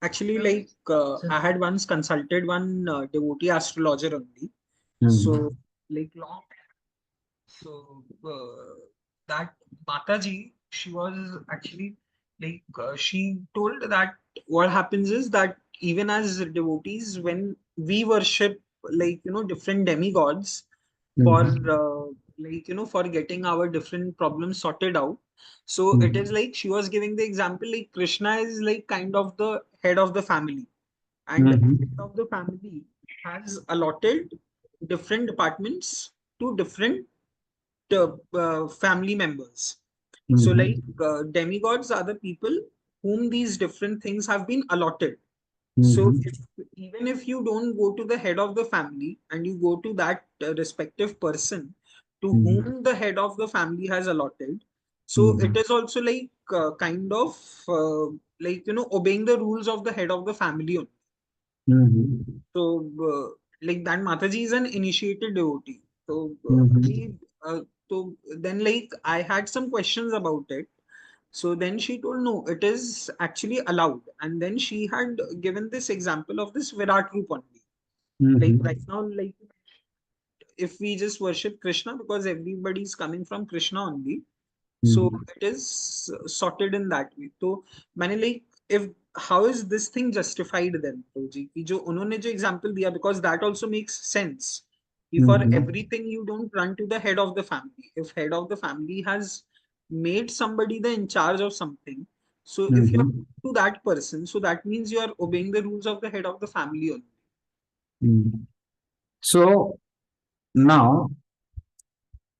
actually like I had once consulted one devotee astrologer only. So like long time. So that Mataji, she was actually like she told that what happens is that even as devotees, when we worship like different demigods for like for getting our different problems sorted out. So it is like she was giving the example like Krishna is like kind of the head of the family, and head of the family has allotted different departments to different family members. Hmm, So like demigods are the people whom these different things have been allotted. So even if you don't go to the head of the family and you go to that respective person to whom the head of the family has allotted, so it is also like kind of like, you know, obeying the rules of the head of the family only. So like that Mataji is an initiated devotee. So so then like I had some questions about it. So then she told, no, it is actually allowed. And then she had given this example of this Virat Roop only. Like right now, like if we just worship Krishna, because everybody is coming from Krishna only, so it is sorted in that way. So मैंने like, if how is this thing justified then, Proji? कि जो उन्होंने जो example दिया, because that also makes sense. If for everything you don't run to the head of the family. If head of the family has made somebody the in charge of something, so if you're to that person, so that means you are obeying the rules of the head of the family only. So now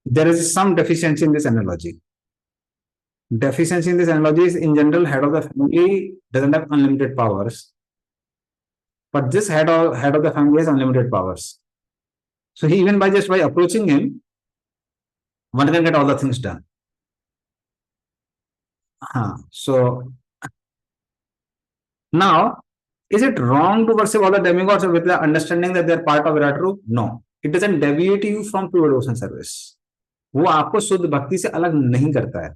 there is some deficiency in this analogy. Deficiency in this analogy is, in general, head of the family doesn't have unlimited powers, but this head of the family has unlimited powers. So he, even by approaching him, one can get all the things done. So now, is it wrong to worship all the demigods with the understanding that they are part of Virat Roop? No, it doesn't deviate you from pure devotion service. वो आपको शुद्ध भक्ति से अलग नहीं करता है।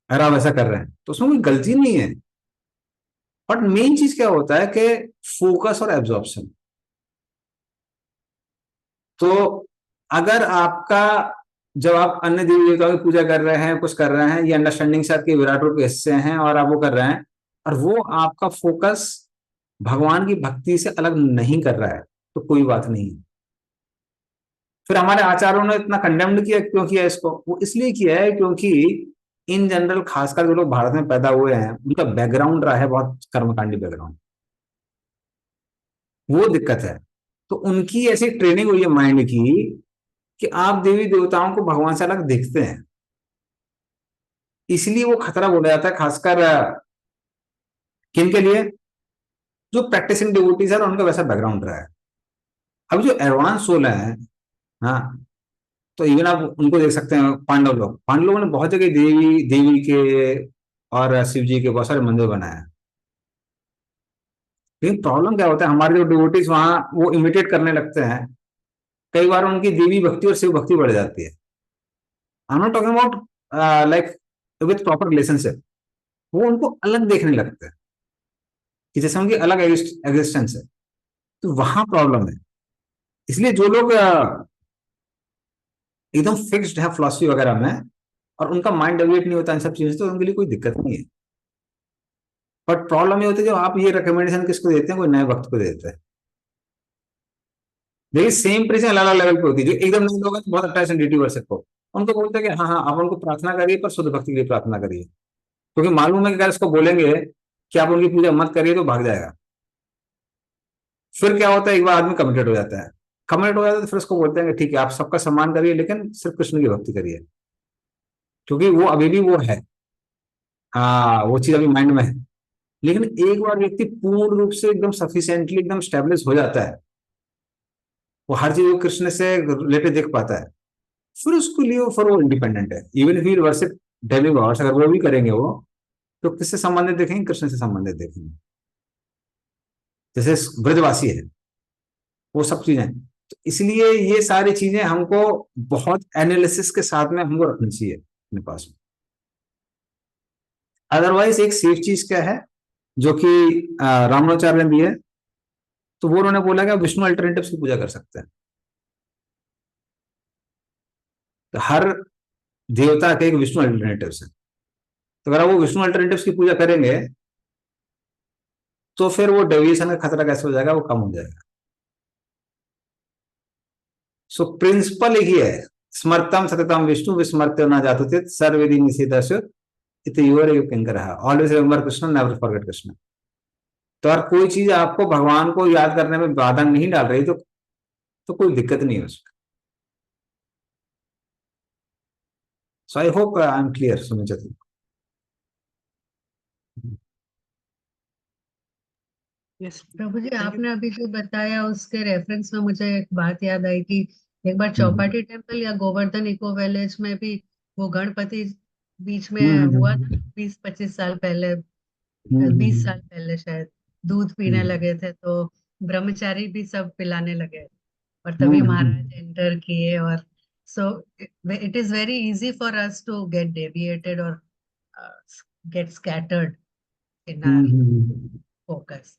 अगर आप ऐसा कर रहे हैं तो उसमें कोई गलती नहीं है, बट मेन चीज क्या होता है कि फोकस और एब्जॉर्प्शन। तो अगर आपका, जब आप अन्य देवी देवताओं की पूजा कर रहे हैं, कुछ कर रहे हैं, ये अंडरस्टैंडिंग से आपके विराट रूप के हिस्से हैं और आप वो कर रहे हैं, और वो आपका फोकस भगवान की भक्ति से अलग नहीं कर रहा है, तो कोई बात नहीं है। फिर हमारे आचार्यों ने इतना कंडेम्ड किया, क्यों किया इसको? वो इसलिए किया है क्योंकि इन जनरल, खासकर जो लोग भारत में पैदा हुए हैं, उनका बैकग्राउंड रहा है बहुत कर्मकांडी बैकग्राउंड, वो दिक्कत है। तो उनकी ऐसी ट्रेनिंग हुई है माइंड की कि आप देवी देवताओं को भगवान से अलग देखते हैं, इसलिए वो खतरा बोला जाता है, खासकर किन के लिए? जो प्रैक्टिसिंग डिवोटीज है और उनका वैसा बैकग्राउंड रहा है। अब जो एडवांस सोल है, हाँ, तो इवन आप उनको देख सकते हैं, पांडव लोगों ने बहुत जगह देवी के और शिव जी के बहुत सारे मंदिर बनाए। लेकिन प्रॉब्लम क्या होता है, हमारे जो डिवोटीज वहां वो इमिटेट करने लगते हैं, कई बार उनकी देवी भक्ति और शिव भक्ति बढ़ जाती है। I am not talking about like with proper relationship, वो उनको अलग देखने लगते हैं कि जैसे उनकी अलग एग्जिस्टेंस है, तो वहां प्रॉब्लम है। इसलिए जो लोग एकदम फिक्स्ड है फिलॉसफी वगैरह में और उनका माइंड डेवलप नहीं होता इन सब चीजों से, तो उनके लिए कोई दिक्कत नहीं है। बट प्रॉब्लम ये होती है जो आप ये रिकमेंडेशन किसको देते हैं, कोई नए भक्त को देते हैं। देखिए सेम प्रेसिंग अलग अलग लेवल पे होती है। जो एकदम नए लोग हैं तो बहुत अट्रैक्शन डीटी वर्षिप को, उनको बोलते हैं कि हाँ आप उनको प्रार्थना करिए, पर शुद्ध भक्ति के लिए प्रार्थना करिए, क्योंकि मालूम है कि अगर इसको बोलेंगे कि आप उनकी पूजा मत करिए तो भाग जाएगा। फिर क्या होता है, एक बार आदमी कमिटेड हो जाता है, तो फिर उसको बोलते हैं कि ठीक है आप सबका सम्मान करिए, लेकिन सिर्फ कृष्ण की भक्ति करिए, क्योंकि वो अभी भी वो है, वो चीज अभी माइंड में है। लेकिन एक बार व्यक्ति पूर्ण रूप से एकदम सफिशिएंटली एकदम स्टेब्लिश हो जाता है, वो हर चीज को कृष्ण से रिलेटेड देख पाता है, फिर उसके लिए वो इंडिपेंडेंट है। इवन इफ वर्शिप डेमिगॉड्स, अगर वो भी करेंगे वो तो किससे संबंधित देखेंगे? कृष्ण से संबंधित देखेंगे। जैसे ब्रजवासी है, वो सब चीजें। तो इसलिए ये सारी चीजें हमको बहुत एनालिसिस के साथ में हमको रखनी चाहिए अपने पास में। अदरवाइज एक सेफ चीज क्या है जो कि रामानुचार्य ने दी है, तो वो उन्होंने बोला कि विष्णु अल्टरनेटिव्स की पूजा कर सकते हैं। तो हर देवता के एक विष्णु अल्टरनेटिव्स है, तो अगर वो विष्णु अल्टरनेटिव्स की पूजा करेंगे तो फिर वो डेविएशन का खतरा कैसे हो जाएगा, वो कम हो जाएगा। सो प्रिंसिपल एक ही है, स्मर्तम सततम विष्णु विस्मर्त्य न जातुतित सर्वविधि निषेधस्युत इति योर किंकर है, always remember Krishna, never forget Krishna. तो अगर कोई चीज आपको भगवान को याद करने में बाधा नहीं डाल रही तो कोई दिक्कत नहीं है उसमें। So I hope I am clear Sumit ji. Yes. Prabhu ji, Thank you. आपने अभी जो बताया उसके रेफरेंस में मुझे एक बात याद आई कि एक बार चौपाटी टेम्पल या गोवर्धन इको विलेज में भी वो गणपति बीच में हुआ था, 20-25 साल पहले, 20 साल पहले शायद, दूध पीने लगे थे तो ब्रह्मचारी भी सब पिलाने लगे और तभी महाराज एंटर किए। और so it is very easy for us to get deviated और get scattered in our focus.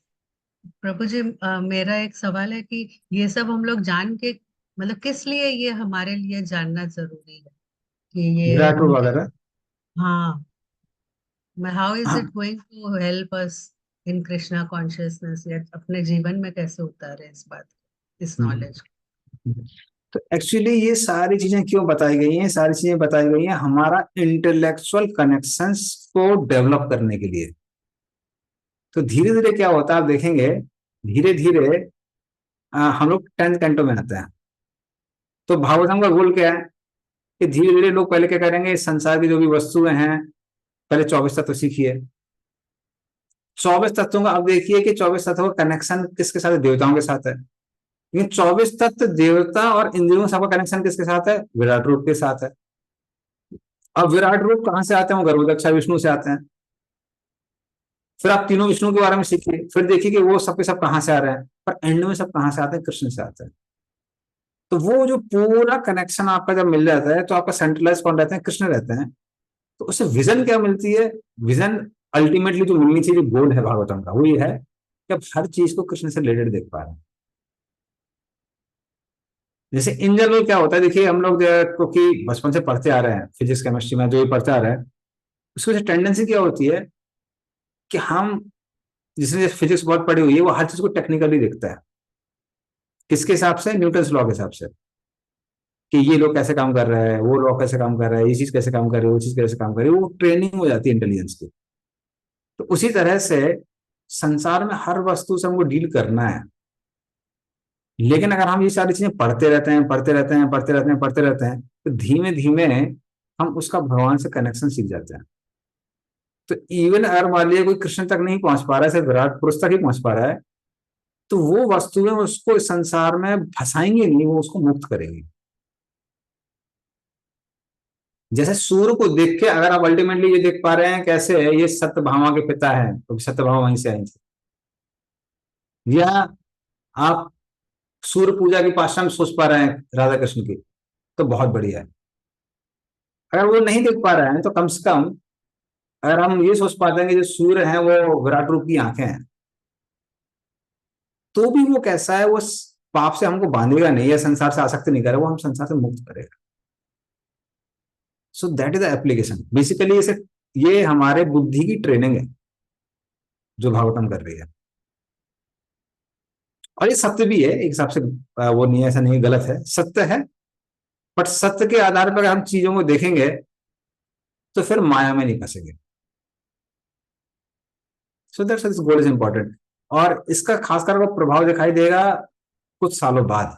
Prabhu ji, मेरा एक सवाल है कि ये सब हम लोग जान के, मतलब किस लिए ये हमारे लिए जानना जरूरी है कि ये विराट रूप हम, वगैरह। हाँ, how is it going to help us in Krishna consciousness, या अपने जीवन में कैसे उतारे इस बात, इस नॉलेज। तो एक्चुअली ये सारी चीजें क्यों बताई गई हैं? सारी चीजें बताई गई हैं हमारा इंटेलेक्चुअल कनेक्शंस को डेवलप करने के लिए। तो धीरे धीरे क्या होता है आप देखेंगे, धीरे धीरे हम लोग 10th कैंटो में आते हैं। तो भागवतम का गोल क्या है कि धीरे धीरे लोग पहले क्या करेंगे, इस संसार की जो भी वस्तुएं हैं, पहले 24 तत्व सीखिए। 24 तत्वों का अब देखिए कि 24 तत्वों का कनेक्शन किसके साथ है? देवताओं के साथ है। लेकिन 24 तत्व देवता और इंद्रियों का कनेक्शन किसके साथ है? विराट रूप के साथ है। अब विराट रूप कहां से आते हैं? वो गर्भोदक्षा विष्णु से आते हैं। फिर आप तीनों विष्णु के बारे में सीखिए, फिर देखिए कि वो सबके सब कहां से आ रहे हैं, पर एंड में सब कहां से आते हैं? कृष्ण से आते हैं। तो वो जो पूरा कनेक्शन आपका जब मिल जाता है तो आपका सेंट्रलाइज कौन रहते हैं? कृष्ण रहते हैं। तो उससे विजन क्या मिलती है? विजन अल्टीमेटली जो मिलनी चाहिए, गोल है भागवतम का, वो ये है कि आप हर चीज को कृष्ण से रिलेटेड देख पा रहे हैं। जैसे इन जनरल क्या होता है, देखिए हम लोग क्योंकि बचपन से पढ़ते आ रहे हैं, फिजिक्स केमिस्ट्री में जो ये पढ़ते आ रहे हैं, उसकी वजह टेंडेंसी क्या होती है कि हम, जिसने फिजिक्स बहुत पढ़ी हुई है, वो हर चीज को टेक्निकली देखता है। किसके हिसाब से? न्यूटन्स लॉ के हिसाब से, कि ये लोग कैसे काम कर रहा है, वो लॉ कैसे काम कर रहा है, ये चीज कैसे काम कर रही है, वो चीज कैसे काम कर रही है। वो ट्रेनिंग हो जाती है इंटेलिजेंस की। तो उसी तरह से संसार में हर वस्तु से हमको डील करना है। लेकिन अगर हम ये सारी चीजें पढ़ते रहते हैं, पढ़ते रहते हैं, पढ़ते रहते हैं, पढ़ते रहते हैं, तो धीमे धीमे हम उसका भगवान से कनेक्शन सीख जाते हैं। तो इवन अगर मान लिया कोई कृष्ण तक नहीं पहुंच पा रहा है, सिर्फ विराट पुरुष तक ही पहुंच पा रहा है, तो वो वस्तुएं उसको इस संसार में फंसाएंगे नहीं, वो उसको मुक्त करेंगी। जैसे सूर्य को देख के अगर आप अल्टीमेटली ये देख पा रहे हैं कैसे ये सत्यभामा के पिता है, तो सत्यभामा वहीं से आई थी, या आप सूर्य पूजा की पाठशाला में सोच पा रहे हैं राधा कृष्ण की, तो बहुत बढ़िया है। अगर वो नहीं देख पा रहे हैं तो कम से कम अगर हम ये सोच पाते हैं कि जो सूर्य है वो विराट रूप की आंखें हैं, तो भी वो कैसा है, वो पाप से हमको बांधेगा नहीं, या संसार से आसक्त नहीं करेगा, वो हम संसार से मुक्त करेगा। So that is the application basically. ये हमारे बुद्धि की ट्रेनिंग है जो भागवतम कर रही है। और ये सत्य भी है एक हिसाब से, वो नहीं, ऐसा नहीं गलत है, सत्य है। बट सत्य के आधार पर हम चीजों को देखेंगे तो फिर माया में नहीं फंसेंगे। So that's this goal is important. और इसका खासकर वो प्रभाव दिखाई देगा कुछ सालों बाद।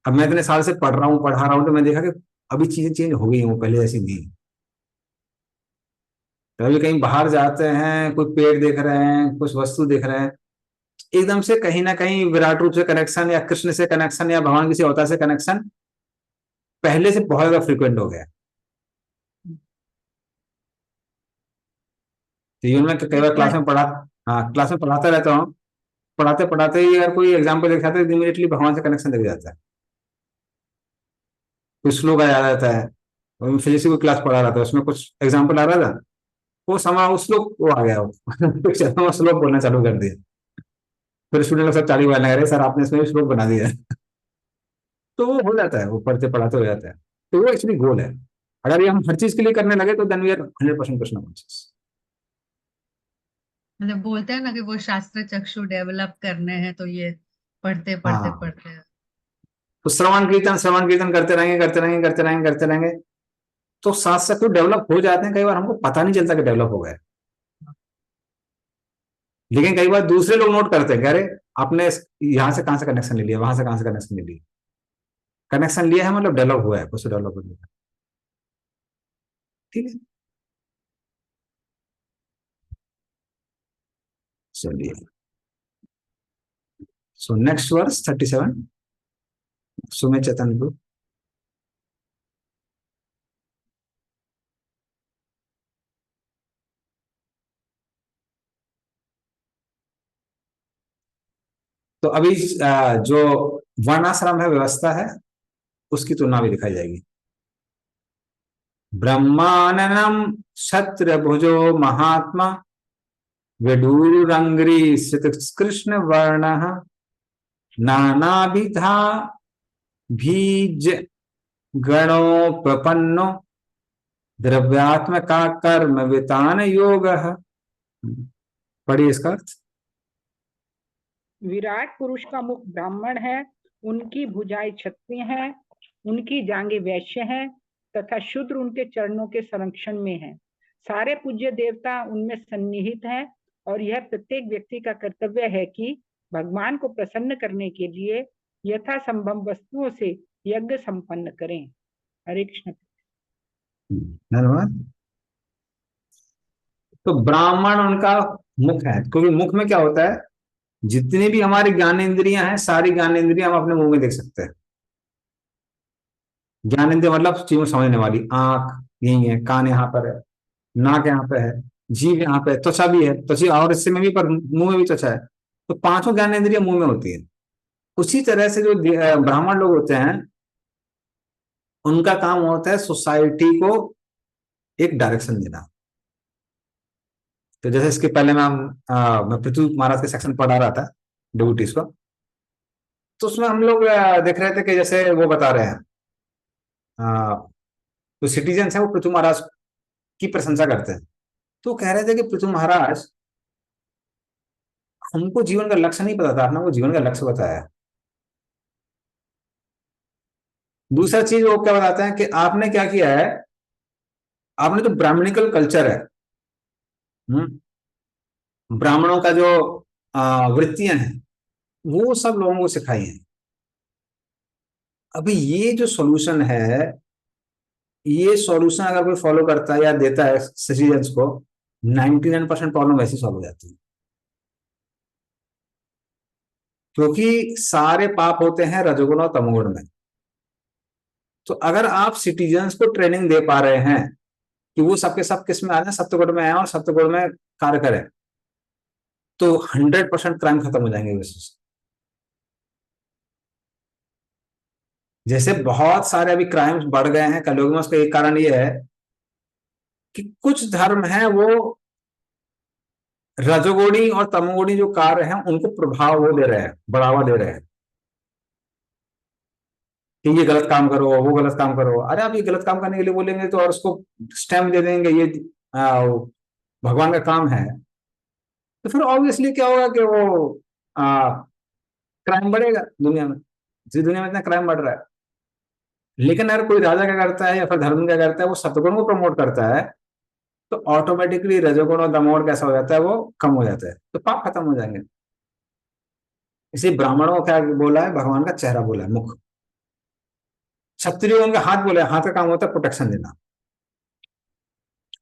अब मैं इतने साल से पढ़ रहा हूँ, पढ़ा रहा हूँ, तो मैं देखा कि अभी चीजें चेंज हो गई हूँ, पहले ऐसी नहीं। तो अभी कहीं बाहर जाते हैं, कोई पेड़ देख रहे हैं, कुछ वस्तु देख रहे हैं, एकदम से कहीं ना कहीं विराट रूप से कनेक्शन, या कृष्ण से कनेक्शन, या भगवान किसी अवतार से कनेक्शन पहले से बहुत ज्यादा फ्रिक्वेंट हो गया। तो ये मैं कई बार क्लास में पढ़ा, हाँ क्लास में पढ़ाता रहता हूँ, पढ़ाते पढ़ाते ही अगर कोई एग्जाम्पल दिखाता है तो इमीडिएटली भगवान से कनेक्शन दिख जाता है, कुछ श्लोक आ जाता है। फिजिक्स की क्लास पढ़ा रहा था, उसमें कुछ एग्जाम्पल आ रहा था, वो समय उस श्लोक वो आ गया, वो श्लोक बोलना चालू कर दिया। फिर स्टूडेंट लोग सब ताली बजाने लगे, सर आपने इसमें श्लोक बना दिया है। तो वो हो जाता है, वो पढ़ते पढ़ाते हो जाता है। तो वो एक्चुअली गोल है। अगर ये हम हर चीज के लिए करने लगे तो then we are 100% Krishna conscious. मतलब बोलते हैं ना कि वो शास्त्र चक्षु डेवलप करने हैं, तो ये पढ़ते पढ़ते हाँ, पढ़ते। तो श्रवण कीर्तन करते रहेंगे, करते रहेंगे, करते रहेंगे, करते रहेंगे, तो साथ साथ तो डेवलप हो जाते हैं। कई बार हमको पता नहीं चलता कि डेवलप हो गए, लेकिन कई बार दूसरे लोग नोट करते हैं कि अरे आपने यहाँ से कहां से कनेक्शन ले लिया, वहां से कहां से कनेक्शन ले लिया। कनेक्शन लिया है मतलब डेवलप हुआ है, कुछ डेवलप हो गया। ठीक है, चलिए। सो नेक्स्ट वर्स 37, सुमे चेतन गुरु। तो अभी जो वर्णाश्रम है, व्यवस्था है, उसकी तुलना भी दिखाई जाएगी। ब्रह्माननम क्षत्र भुजो महात्मा विडूरंग्री कृष्ण वर्ण नानाविधा बीज गणोपपन्नो द्रव्यात्मका कर्म वितान योग। पढ़िए इसका अर्थ। विराट पुरुष का मुख ब्राह्मण है, उनकी भुजाएं क्षत्रिय हैं, उनकी जांघें वैश्य हैं तथा शूद्र उनके चरणों के संरक्षण में हैं। सारे पूज्य देवता उनमें सन्निहित हैं और यह प्रत्येक व्यक्ति का कर्तव्य है कि भगवान को प्रसन्न करने के लिए यथासंभव वस्तुओं से यज्ञ संपन्न करें। हरे कृष्ण। धन्यवाद। तो ब्राह्मण उनका मुख है, क्योंकि मुख में क्या होता है, जितनी भी हमारी ज्ञानेंद्रियां हैं, सारी ज्ञानेंद्रियां हम अपने मुंह में देख सकते हैं। ज्ञानेंद्रिय मतलब चीजों समझने वाली। आंख यही है, कान यहाँ पर है, नाक यहाँ पे है, जीभ यहाँ पे, त्वचा भी है, त्वचा और इससे में भी, पर मुंह में भी त्वचा है। तो पांचों ज्ञानेंद्रियां मुंह में होती है। उसी तरह से जो ब्राह्मण लोग होते हैं, उनका काम होता है सोसाइटी को एक डायरेक्शन देना। तो जैसे इसके पहले मैं पृथ्वी महाराज के सेक्शन पढ़ा रहा था डिवोटीज को, तो उसमें हम लोग देख रहे थे कि जैसे वो बता रहे हैं, तो सिटीजन्स हैं वो पृथ्वी महाराज की प्रशंसा करते हैं। तो कह रहे थे कि पृथ्वी महाराज, हमको जीवन का लक्ष्य नहीं पता था, आपने वो जीवन का लक्ष्य बताया। दूसरा चीज वो क्या बताते हैं कि आपने क्या किया है, आपने जो ब्राह्मणिकल कल्चर है, ब्राह्मणों का जो वृत्तियां हैं, वो सब लोगों को सिखाई हैं। अभी ये जो सॉल्यूशन है, ये सॉल्यूशन अगर कोई फॉलो करता है या देता है सिटीजन्स को, 99% प्रॉब्लम वैसे सॉल्व हो जाती है। क्योंकि सारे पाप होते हैं रजोगुण और तमोगुण में। तो अगर आप सिटीजन्स को ट्रेनिंग दे पा रहे हैं कि वो सबके सब किस में आ जाए, सत्वगुण में आए और सत्वगुण में कार्य करें, तो 100% क्राइम खत्म हो जाएंगे वैसे। जैसे बहुत सारे अभी क्राइम्स बढ़ गए हैं कलयुग में, उसका एक कारण ये है कि कुछ धर्म है वो रजोगुणी और तमोगुणी जो कार्य हैं उनको प्रभाव वो दे रहे हैं, बढ़ावा दे रहे हैं कि ये गलत काम करो, वो गलत काम करो। अरे आप ये गलत काम करने के लिए बोलेंगे तो, और उसको स्टैम्प दे देंगे ये भगवान का काम है, तो फिर ऑब्वियसली क्या होगा कि वो क्राइम बढ़ेगा दुनिया में। जिस दुनिया में इतना क्राइम बढ़ रहा है, लेकिन अगर कोई राजा क्या करता है या फिर धर्म क्या करता है, वो सत्वगुण को प्रमोट करता है, तो ऑटोमेटिकली रजोगुण और तमोगुण कैसा हो जाता है, वो कम हो जाता है, तो पाप खत्म हो जाएंगे। इसी ब्राह्मणों को क्या बोला है, भगवान का चेहरा बोला है, मुख। क्षत्रियों उनका हाथ बोला है, हाथ का काम होता है प्रोटेक्शन देना।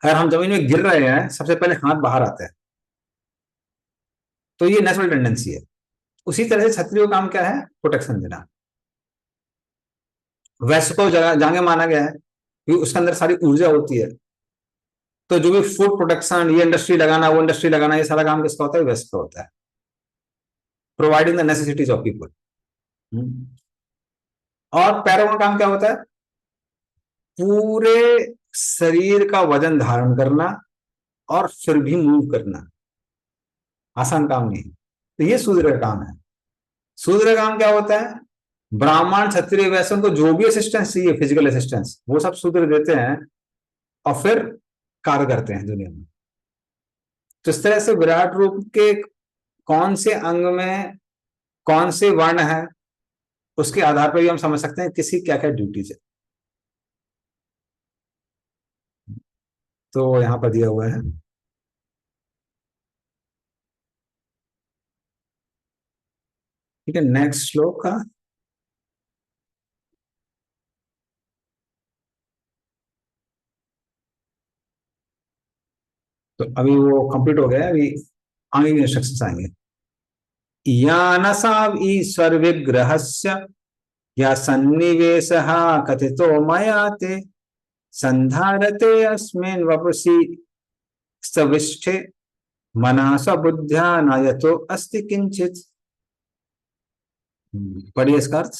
अगर हम जमीन में गिर रहे हैं, सबसे पहले हाथ बाहर आते हैं, तो ये नेचुरल टेंडेंसी है। उसी तरह से क्षत्रियों का काम क्या है, प्रोटेक्शन देना। वैश्य को जांगे माना गया है क्योंकि उसके अंदर सारी ऊर्जा होती है। तो जो भी फूड प्रोडक्शन, ये इंडस्ट्री लगाना, वो इंडस्ट्री लगाना, ये सारा काम किसका होता है, वैश्य का होता है, providing the necessities of people. और पैरों का काम क्या होता है, पूरे शरीर का वजन धारण करना और फिर भी मूव करना। आसान काम नहीं है। तो ये शूद्र का काम है। शूद्र का काम क्या होता है, ब्राह्मण क्षत्रिय वैश्य को जो भी असिस्टेंस चाहिए, फिजिकल असिस्टेंस, वो सब शूद्र देते हैं और फिर कार्य करते हैं दुनिया में। तो इस तरह से विराट रूप के कौन से अंग में कौन से वर्ण है, उसके आधार पर भी हम समझ सकते हैं किसी क्या क्या ड्यूटीज है। तो यहां पर दिया हुआ है, ठीक है। नेक्स्ट श्लोक का तो अभी वो कंप्लीट हो गया, अभी आगे इंस्ट्रक्शंस आएंगे। यानसा ईश्वर विग्रहस्य या सन्निवेशः कथितो मया ते संधारते अस्मिन् वपुषि सविष्ठे मनसा बुद्ध्या न यतो अस्ति किंचित। पढ़िए इसका अर्थ।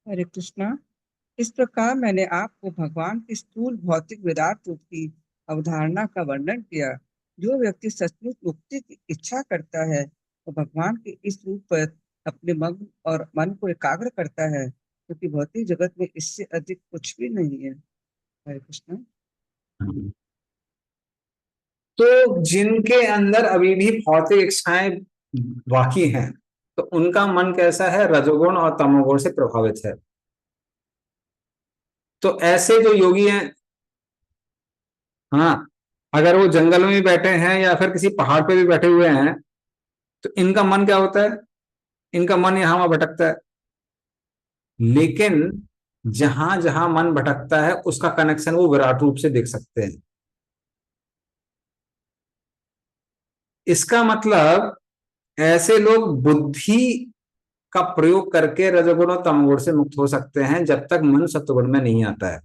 हरे कृष्णा। इस प्रकार मैंने आपको भगवान की स्थूल भौतिक विराट रूप की अवधारणा का वर्णन किया। जो व्यक्ति सचमुच मुक्ति की इच्छा करता है वो भगवान के इस रूप पर अपने मन को एकाग्र करता है, क्योंकि भौतिक जगत में इससे अधिक कुछ भी नहीं है। हरे कृष्णा। तो जिनके अंदर अभी भी भौतिक इच्छाएं बाकी हैं, तो उनका मन कैसा है? रजोगुण और तमोगुण से प्रभावित है। तो ऐसे जो योगी हैं, हाँ, अगर वो जंगल में भी बैठे हैं या फिर किसी पहाड़ पे भी बैठे हुए हैं, तो इनका मन क्या होता है? इनका मन यहां वहां भटकता है। लेकिन जहां जहां मन भटकता है उसका कनेक्शन वो विराट रूप से देख सकते हैं। इसका मतलब ऐसे लोग बुद्धि का प्रयोग करके रजोगुण और तमोगुण से मुक्त हो सकते हैं, जब तक मन सत्वगुण में नहीं आता है।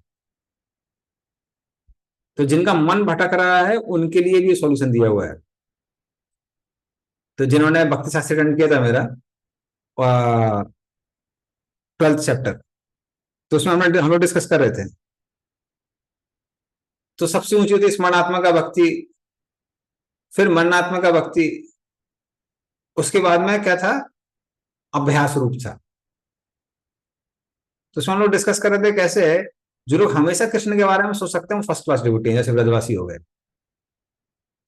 तो जिनका मन भटक रहा है उनके लिए भी सॉल्यूशन दिया हुआ है। तो जिन्होंने भक्ति शास्त्री अटेंड किया था मेरा 12th चैप्टर, तो उसमें हम लोग डिस्कस कर रहे थे। तो सबसे ऊंची होती है स्मरणात्मक भक्ति, फिर मननात्मक भक्ति, उसके बाद में क्या था? अभ्यास रूप था। तो उसमें हम लोग डिस्कस कर रहे थे कैसे जो लोग हमेशा कृष्ण के बारे में सोच सकते हैं वो फर्स्ट क्लास डिवोटी हैं, जैसे ब्रजवासी हो गए।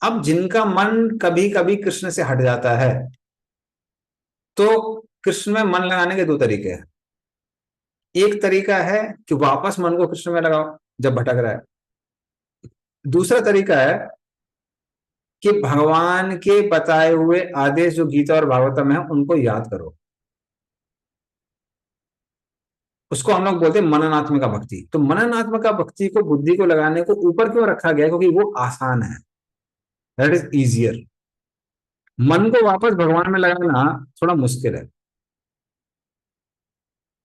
अब जिनका मन कभी कभी कृष्ण से हट जाता है, तो कृष्ण में मन लगाने के दो तरीके हैं। एक तरीका है कि वापस मन को कृष्ण में लगाओ जब भटक रहा है। दूसरा तरीका है कि भगवान के बताए हुए आदेश जो गीता और भागवतम है उनको याद करो। उसको हम लोग बोलते हैं मननात्मक भक्ति। तो मननात्मक भक्ति को, बुद्धि को लगाने को ऊपर क्यों रखा गया? क्योंकि वो आसान है, दैट इज इजियर। मन को वापस भगवान में लगाना थोड़ा मुश्किल है।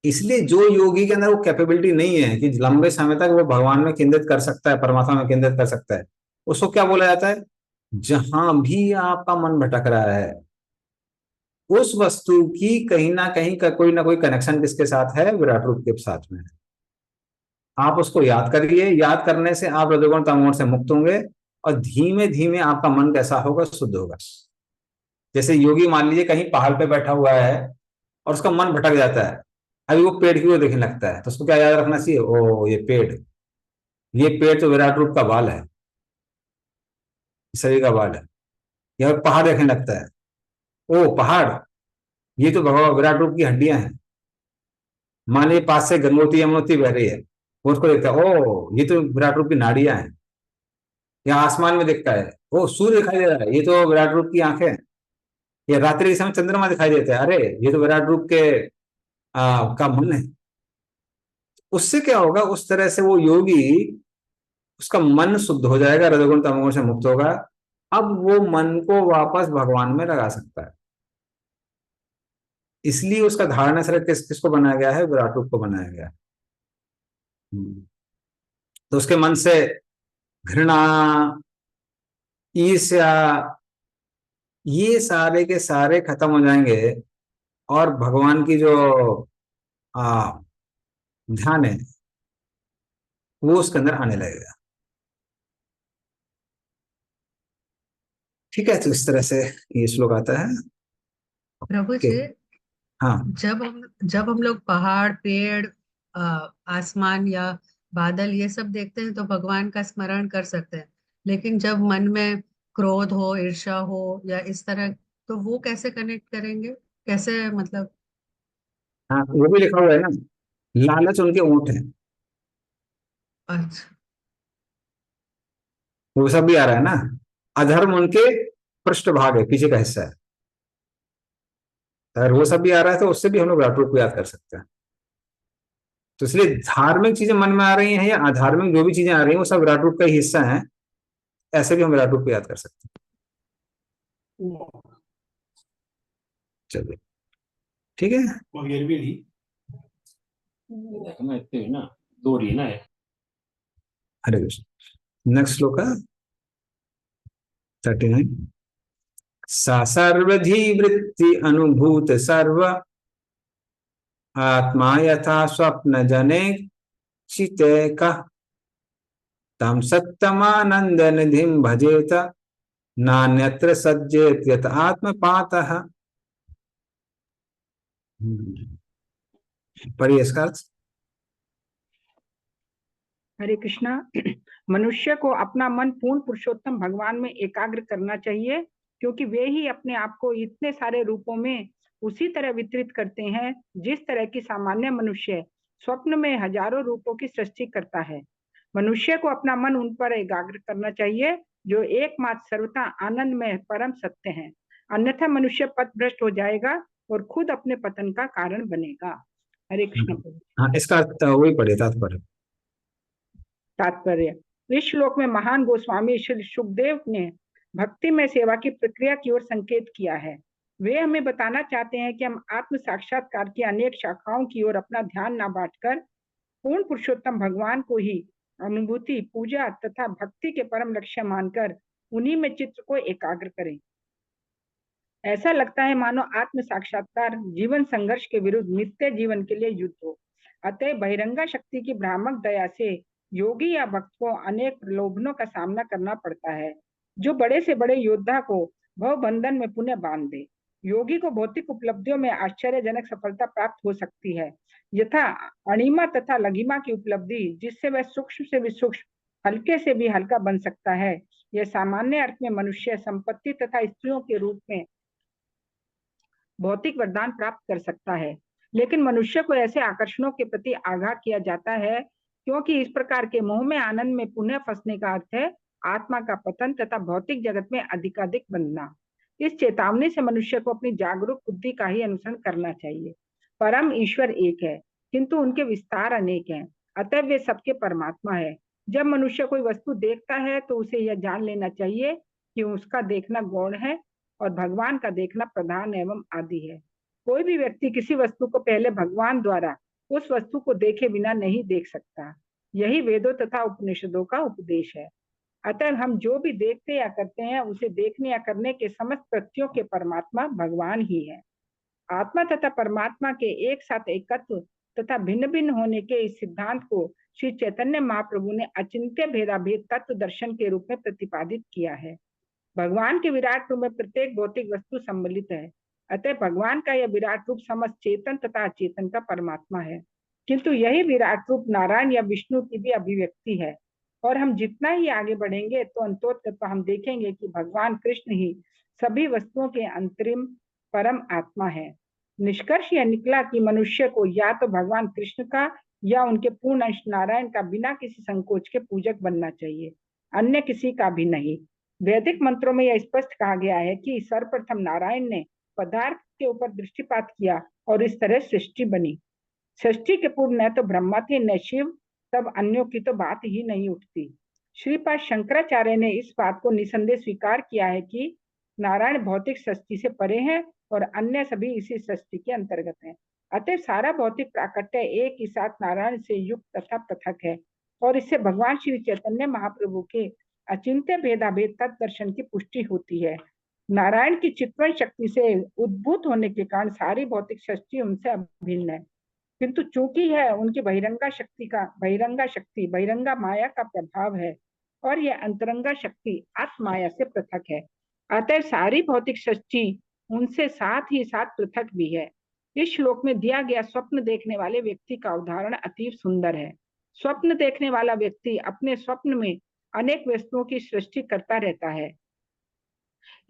इसलिए जो योगी के अंदर वो कैपेबिलिटी नहीं है कि लंबे समय तक वो भगवान में केंद्रित कर सकता है, परमात्मा में केंद्रित कर सकता है, उसको क्या बोला जाता है? जहां भी आपका मन भटक रहा है उस वस्तु की कहीं ना कहीं का कोई ना कोई कनेक्शन किसके साथ है? विराट रूप के साथ में है। आप उसको याद करिए। याद करने से आप रजोगुण तमोगुण से मुक्त होंगे और धीमे धीमे आपका मन कैसा होगा? शुद्ध होगा। जैसे योगी मान लीजिए कहीं पहाड़ पे बैठा हुआ है और उसका मन भटक जाता है, अभी वो पेड़ की ओर देखने लगता है, तो उसको क्या याद रखना चाहिए? ओ ये पेड़ तो विराट रूप का बाल है, शरीर का बाल है। या पहाड़ देखने लगता है, ओ पहाड़, ये तो भगवान विराट रूप की हड्डियां हैं। मान लीजिए पास से गंगोत्री यमुनोत्री बह रही है, वो उसको देखता है, ओ ये तो विराट रूप की नाड़ियां हैं। या आसमान में दिखता है, ओ सूर्य दिखाई दे रहा है, ये तो विराट रूप की आंखें हैं। या रात्रि के समय चंद्रमा दिखाई देता है, अरे ये तो विराट रूप के का मन है। उससे क्या होगा? उस तरह से वो योगी, उसका मन शुद्ध हो जाएगा, रजोगुण तमोगुण से मुक्त होगा। अब वो मन को वापस भगवान में लगा सकता है। इसलिए उसका धारणा शरीर किसको बनाया गया है? विराट रूप को बनाया गया है। तो उसके मन से घृणा, ईर्ष्या, ये सारे के सारे खत्म हो जाएंगे और भगवान की जो ध्यान है वो उसके अंदर आने लगेगा। ठीक है, तो इस तरह से ये श्लोक आता है। प्रभु ओके, जी, हाँ जब हम लोग पहाड़, पेड़, आसमान या बादल ये सब देखते हैं तो भगवान का स्मरण कर सकते हैं। लेकिन जब मन में क्रोध हो, ईर्ष्या हो या इस तरह, तो वो कैसे कनेक्ट करेंगे? कैसे मतलब? हाँ, वो भी लिखा हुआ है ना, लालच उनके ऊंट है। अच्छा। वो सब भी आ रहा है ना। अधर्म उनके पृष्ठभाग है, पीछे का हिस्सा है। अगर वो सब भी आ रहा है तो उससे भी हम लोग विराट रूप को याद कर सकते हैं। तो इसलिए धार्मिक चीजें मन में आ रही हैं या अधार्मिक जो भी चीजें आ रही हैं वो सब विराट रूप का ही हिस्सा है। ऐसे भी हम विराट रूप को याद कर सकते हैं। चलिए ठीक है। हरे कृष्ण। नेक्स्ट श्लोक है 39। सा सर्वधी वृत्ति अनुभूत सर्व आत्मा यथा स्वप्न जने चितेक तम सत्तमानंद निधिम भजेत नान्यत्र सज्जेत यत आत्मपातः। पढ़िए इसका अर्थ। हरे कृष्णा। मनुष्य को अपना मन पूर्ण पुरुषोत्तम भगवान में एकाग्र करना चाहिए, क्योंकि वे ही अपने आप को इतने सारे रूपों में उसी तरह वितरित करते हैं जिस तरह की सामान्य मनुष्य स्वप्न में हजारों रूपों की सृष्टि करता है। मनुष्य को अपना मन उन पर एकाग्र करना चाहिए जो एकमात्र सर्वथा आनंद में परम सत्य है, अन्यथा मनुष्य पथभ्रष्ट हो जाएगा और खुद अपने पतन का कारण बनेगा। हरे कृष्ण। हाँ, इसका अर्थ वही पढ़िए तात्पर्य। इस श्लोक में महान गोस्वामी श्री सुखदेव ने भक्ति में सेवा की प्रक्रिया की ओर संकेत किया है। वे हमें बताना चाहते हैं कि हम आत्म साक्षात्कार की अनेक शाखाओं की ओर अपना ध्यान न बांटकर पूर्ण पुरुषोत्तम भगवान को ही अनुभूति, पूजा तथा भक्ति के परम लक्ष्य मानकर उन्हीं में चित्त को एकाग्र करें। ऐसा लगता है मानो आत्म साक्षात्कार जीवन संघर्ष के विरुद्ध नित्य जीवन के लिए युद्ध हो। अतः बहिरंगा शक्ति की भ्रामक दया से योगी या भक्त को अनेक प्रलोभनों का सामना करना पड़ता है, जो बड़े से बड़े योद्धा को भव बंधन में पुनः बांध दे। योगी को भौतिक उपलब्धियों में आश्चर्यजनक सफलता प्राप्त हो सकती है, यथा अणिमा तथा लघिमा की उपलब्धि, जिससे वह सूक्ष्म से भी सूक्ष्म, हल्के से भी हल्का बन सकता है। यह सामान्य अर्थ में मनुष्य संपत्ति तथा स्त्रियों के रूप में भौतिक वरदान प्राप्त कर सकता है, लेकिन मनुष्य को ऐसे आकर्षणों के प्रति आगाह किया जाता है, क्योंकि इस प्रकार के मोह में आनंद में पुनः फंसने का अर्थ है आत्मा का पतन तथा भौतिक जगत में अधिकाधिक बंधना। इस चेतावनी से मनुष्य को अपनी जागरूक बुद्धि का ही अनुसरण करना चाहिए। परम ईश्वर एक है, किंतु उनके विस्तार अनेक हैं, अतः वे सबके परमात्मा है। जब मनुष्य कोई वस्तु देखता है तो उसे यह जान लेना चाहिए कि उसका देखना गौण है और भगवान का देखना प्रधान एवं आदि है। कोई भी व्यक्ति किसी वस्तु को पहले भगवान द्वारा उस वस्तु को देखे बिना नहीं देख सकता। यही वेदों तथा उपनिषदों का उपदेश है। अतः हम जो भी देखते या करते हैं उसे देखने या करने के समस्त कृत्यों के परमात्मा भगवान ही है। आत्मा तथा परमात्मा के एक साथ एकत्व तथा भिन्न भिन्न होने के इस सिद्धांत को श्री चैतन्य महाप्रभु ने अचिंत्य भेदाभेद तत्व दर्शन के रूप में प्रतिपादित किया है। भगवान के विराट रूप में प्रत्येक भौतिक वस्तु सम्मिलित है, अतः भगवान का यह विराट रूप समस्त चेतन तथा अचेतन का परमात्मा है। किंतु यही विराट रूप नारायण या विष्णु की भी अभिव्यक्ति है, और हम जितना ही आगे बढ़ेंगे तो अंततः हम देखेंगे कि भगवान कृष्ण ही सभी वस्तुओं के अंतरिम परम आत्मा है। निष्कर्ष यह निकला कि मनुष्य को या तो भगवान कृष्ण का या उनके पूर्ण अंश नारायण का बिना किसी संकोच के पूजक बनना चाहिए, अन्य किसी का भी नहीं। वैदिक मंत्रों में यह स्पष्ट कहा गया है कि सर्वप्रथम नारायण ने पदार्थ के ऊपर दृष्टिपात किया और इस तरह सृष्टि बनी। सृष्टि के पूर्व न तो ब्रह्मा थे न शिव, तब अन्यों की तो बात ही नहीं उठती। श्रीपाद शंकराचार्य ने इस बात को निसंदेह स्वीकार किया है कि नारायण भौतिक सृष्टि से परे हैं और अन्य सभी इसी सृष्टि के अंतर्गत हैं। अतः सारा भौतिक प्राकट्य एक ही साथ नारायण से युक्त तथा पृथक है, और इससे भगवान श्री चैतन्य महाप्रभु के अचिंत्य भेदाभेद तत्व दर्शन की पुष्टि होती है। नारायण की चित्वन शक्ति से उद्भूत होने के कारण सारी भौतिक सृष्टि उनसे अभिन्न है, किंतु चूंकि यह उनकी बहिरंगा माया का प्रभाव है और यह अंतरंगा शक्ति आत्माया से पृथक है, अतः सारी भौतिक सृष्टि उनसे साथ ही साथ पृथक भी है। इस श्लोक में दिया गया स्वप्न देखने वाले व्यक्ति का उदाहरण अति सुंदर है। स्वप्न देखने वाला व्यक्ति अपने स्वप्न में अनेक वस्तुओं की सृष्टि करता रहता है।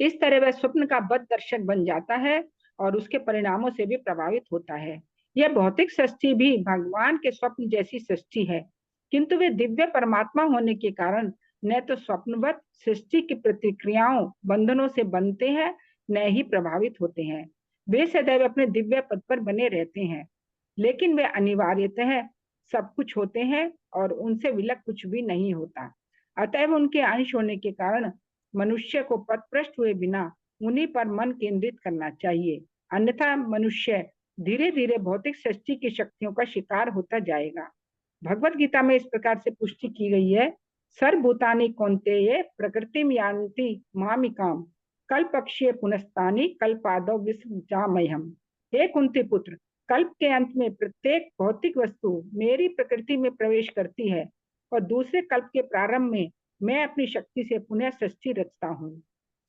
इस तरह वह स्वप्न का बद्ध दर्शक बन जाता है और उसके परिणामों से भी प्रभावित होता है। यह भौतिक सृष्टि भी भगवान के स्वप्न जैसी सृष्टि है, किंतु वे दिव्य परमात्मा होने के कारण न तो स्वप्नवत सृष्टि की प्रतिक्रियाओं बंधनों से बनते हैं न ही प्रभावित होते हैं। वे सदैव अपने दिव्य पद पर बने रहते हैं, लेकिन वे अनिवार्यतः सब कुछ होते हैं और उनसे विलग कुछ भी नहीं होता। अतएव उनके अंश होने के कारण मनुष्य को पथभ्रष्ट हुए बिना उन्हीं पर मन केंद्रित करना चाहिए, अन्यथा मनुष्य धीरे धीरे भौतिक सृष्टि की शक्तियों का शिकार होता जाएगा। भगवत गीता में इस प्रकार से पुष्टि की गई है, सर्वभूतानि कौन्तेय प्रकृतिम यान्ति मामिकाम कल्पक्षये पुनस्तानि कल्पादौ विसृजाम्यहम्। हे कुंती पुत्र, कल्प के अंत में प्रत्येक भौतिक वस्तु मेरी प्रकृति में प्रवेश करती है और दूसरे कल्प के प्रारंभ में मैं अपनी शक्ति से पुनः सृष्टि रचता हूँ।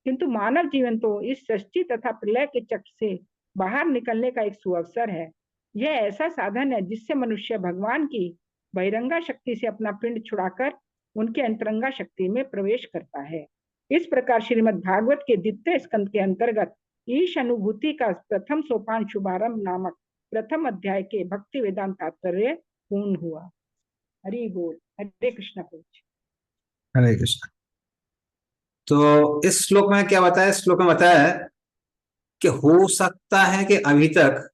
किंतु मानव जीवन तो इस सृष्टि तथा प्रलय के चक्र से बाहर निकलने का एक सुअवसर है। यह ऐसा साधन है जिससे मनुष्य भगवान की बहिरंगा शक्ति से अपना पिंड छुड़ाकर उनके अंतरंगा शक्ति में प्रवेश करता है। इस प्रकार श्रीमद् भागवत के द्वितीय स्कंद के अंतर्गत ईश अनुभूति का प्रथम सोपान शुभारंभ नामक प्रथम अध्याय के भक्ति वेदांत तात्पर्य पूर्ण हुआ। हरि बोल। हरे कृष्ण प्रभु। हरे कृष्ण। तो इस श्लोक में क्या बताया? इस श्लोक में बताया है कि हो सकता है कि अभी तक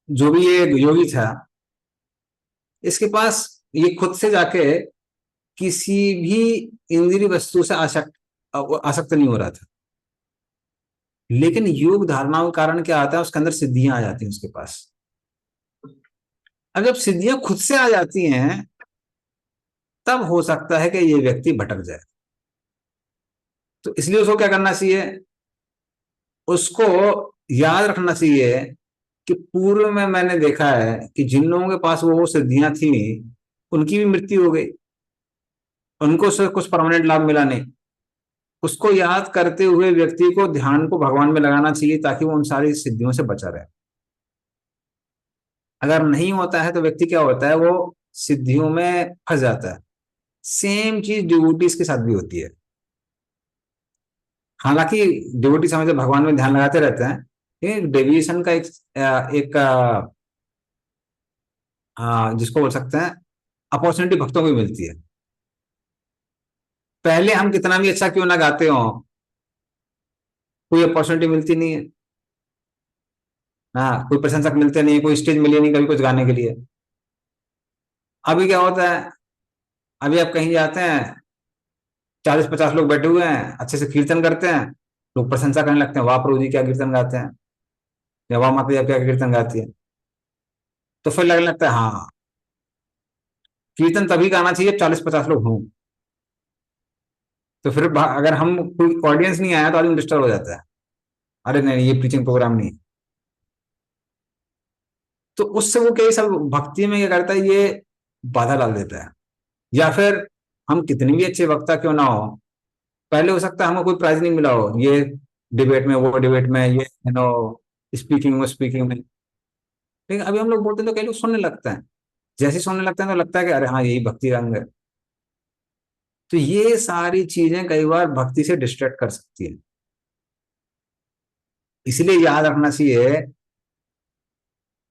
जो भी ये योगी था, इसके पास ये खुद से जाके किसी भी इंद्रिय वस्तु से आसक्त नहीं हो रहा था, लेकिन योग धारणाओं के कारण क्या आता है, उसके अंदर सिद्धियां आ जाती हैं उसके पास। अब जब सिद्धियां खुद से आ जाती हैं तब हो सकता है कि ये व्यक्ति भटक जाए। तो इसलिए उसको क्या करना चाहिए? उसको याद रखना चाहिए कि पूर्व में मैंने देखा है कि जिन लोगों के पास वो सिद्धियां थी उनकी भी मृत्यु हो गई, उनको से कुछ परमानेंट लाभ मिला नहीं। उसको याद करते हुए व्यक्ति को ध्यान को भगवान में लगाना चाहिए ताकि वो उन सारी सिद्धियों से बचा रहे। अगर नहीं होता है तो व्यक्ति क्या होता है, वो सिद्धियों में फंस जाता है। सेम चीज डिवोटीज के साथ भी होती है। हालांकि डिवोटी समझते भगवान में ध्यान लगाते रहते हैं, लेकिन डेविएशन का एक जिसको बोल सकते हैं अपॉर्चुनिटी भक्तों को मिलती है। पहले हम कितना भी अच्छा क्यों ना गाते हो, कोई अपॉर्चुनिटी मिलती नहीं है। हाँ, कोई प्रशंसक मिलते नहीं, कोई स्टेज मिली नहीं कभी कुछ गाने के लिए। अभी क्या होता है, अभी आप कहीं जाते हैं, 40-50 लोग बैठे हुए हैं, अच्छे से कीर्तन करते हैं, लोग प्रशंसा करने लगते हैं, वाह प्रभु जी क्या कीर्तन गाते हैं, या वाह माता जी क्या कीर्तन गाती है। तो फिर लगने लगता है हाँ, कीर्तन तभी गाना चाहिए 40-50 लोग हों। तो फिर अगर हम कोई ऑडियंस नहीं आया तो आदमी डिस्टर्ब हो जाता है, अरे नहीं ये प्रीचिंग प्रोग्राम नहीं है। तो उससे वो क्या सब भक्ति में क्या करता है, ये बाधा डाल देता है। या फिर हम कितनी भी अच्छे वक्ता क्यों ना हो, पहले हो सकता है हमको कोई प्राइज नहीं मिला हो, ये डिबेट में, वो डिबेट में, ये स्पीकिंग में, स्पीकिंग में, लेकिन अभी हम लोग बोलते हैं तो कई लोग सुनने लगते हैं। जैसे सुनने लगते हैं तो लगता है कि अरे हाँ यही भक्ति रंग है। तो ये सारी चीजें कई बार भक्ति से डिस्ट्रैक्ट कर सकती है। इसलिए याद रखना चाहिए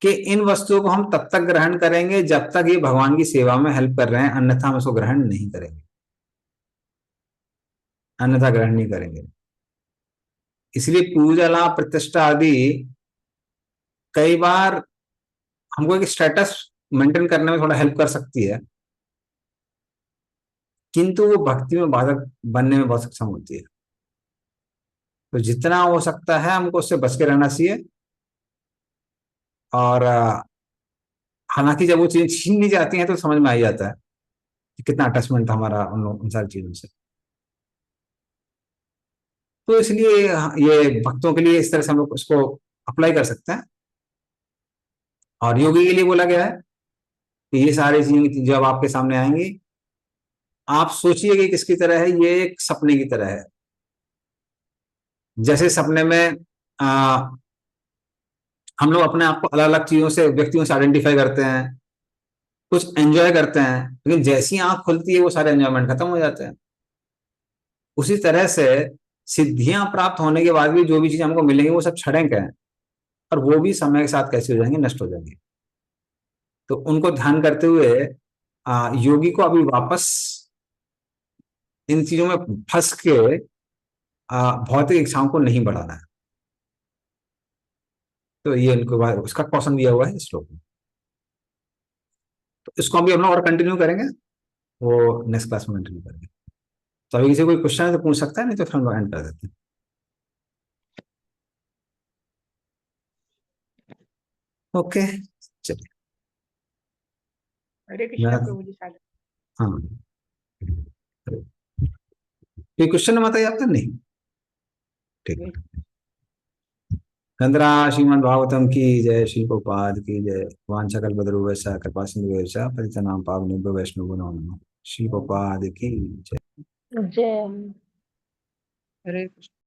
कि इन वस्तुओं को हम तब तक ग्रहण करेंगे जब तक ये भगवान की सेवा में हेल्प कर रहे हैं, अन्यथा हम इसको ग्रहण नहीं करेंगे, अन्यथा ग्रहण नहीं करेंगे। इसलिए पूजा लाभ प्रतिष्ठा आदि कई बार हमको एक स्टेटस मेंटेन करने में थोड़ा हेल्प कर सकती है, किंतु वो भक्ति में बाधक बनने में बहुत सक्षम होती है। तो जितना हो सकता है हमको उससे बच के रहना चाहिए। और हालांकि जब वो चीजें छीन ली जाती हैं तो समझ में आ जाता है कि कितना अटैचमेंट था हमारा उन सारी चीजों से। तो इसलिए ये भक्तों के लिए इस तरह से हम लोग इसको अप्लाई कर सकते हैं। और योगी के लिए बोला गया है कि ये सारी चीजें जब आपके सामने आएंगी, आप सोचिए कि किसकी तरह है, ये एक सपने की तरह है। जैसे सपने में हम लोग अपने आप को अलग अलग चीजों से, व्यक्तियों से आइडेंटिफाई करते हैं, कुछ एंजॉय करते हैं, लेकिन जैसी आंख खुलती है वो सारे एंजॉयमेंट खत्म हो जाते हैं। उसी तरह से सिद्धियां प्राप्त होने के बाद भी जो भी चीज हमको मिलेंगी वो सब क्षणिक है, और वो भी समय के साथ कैसे हो जाएंगे, नष्ट हो जाएंगे। तो उनको ध्यान करते हुए योगी को अभी वापस इन चीजों में फंस के भौतिक इच्छाओं को नहीं बढ़ाना है। तो ये इनको उसका क्वेश्चन दिया हुआ है इस श्लोक में। तो इसको हम भी अपना और कंटिन्यू करेंगे, वो नेक्स्ट क्लास में कंटिन्यू करेंगे। तो अभी किसी कोई क्वेश्चन है तो पूछ सकता है, नहीं तो फिर हम एंड कर देते हैं। ओके चलिए। हरे कृष्णा मैं प्रभु जी साधु। हाँ, कोई क्वेश्चन है बताइए आपका? नहीं, ठीक। गंधरा श्रीमद् भागवतम की जय, श्री प्रभुपाद की जय। वांछा कल्पतरुभ्यश्च कृपा सिन्धुभ्यश्च पतितनां पावनेभ्यो वैष्णवो नमो नमः। श्री प्रभुपाद की जय। जय हरे कृष्ण।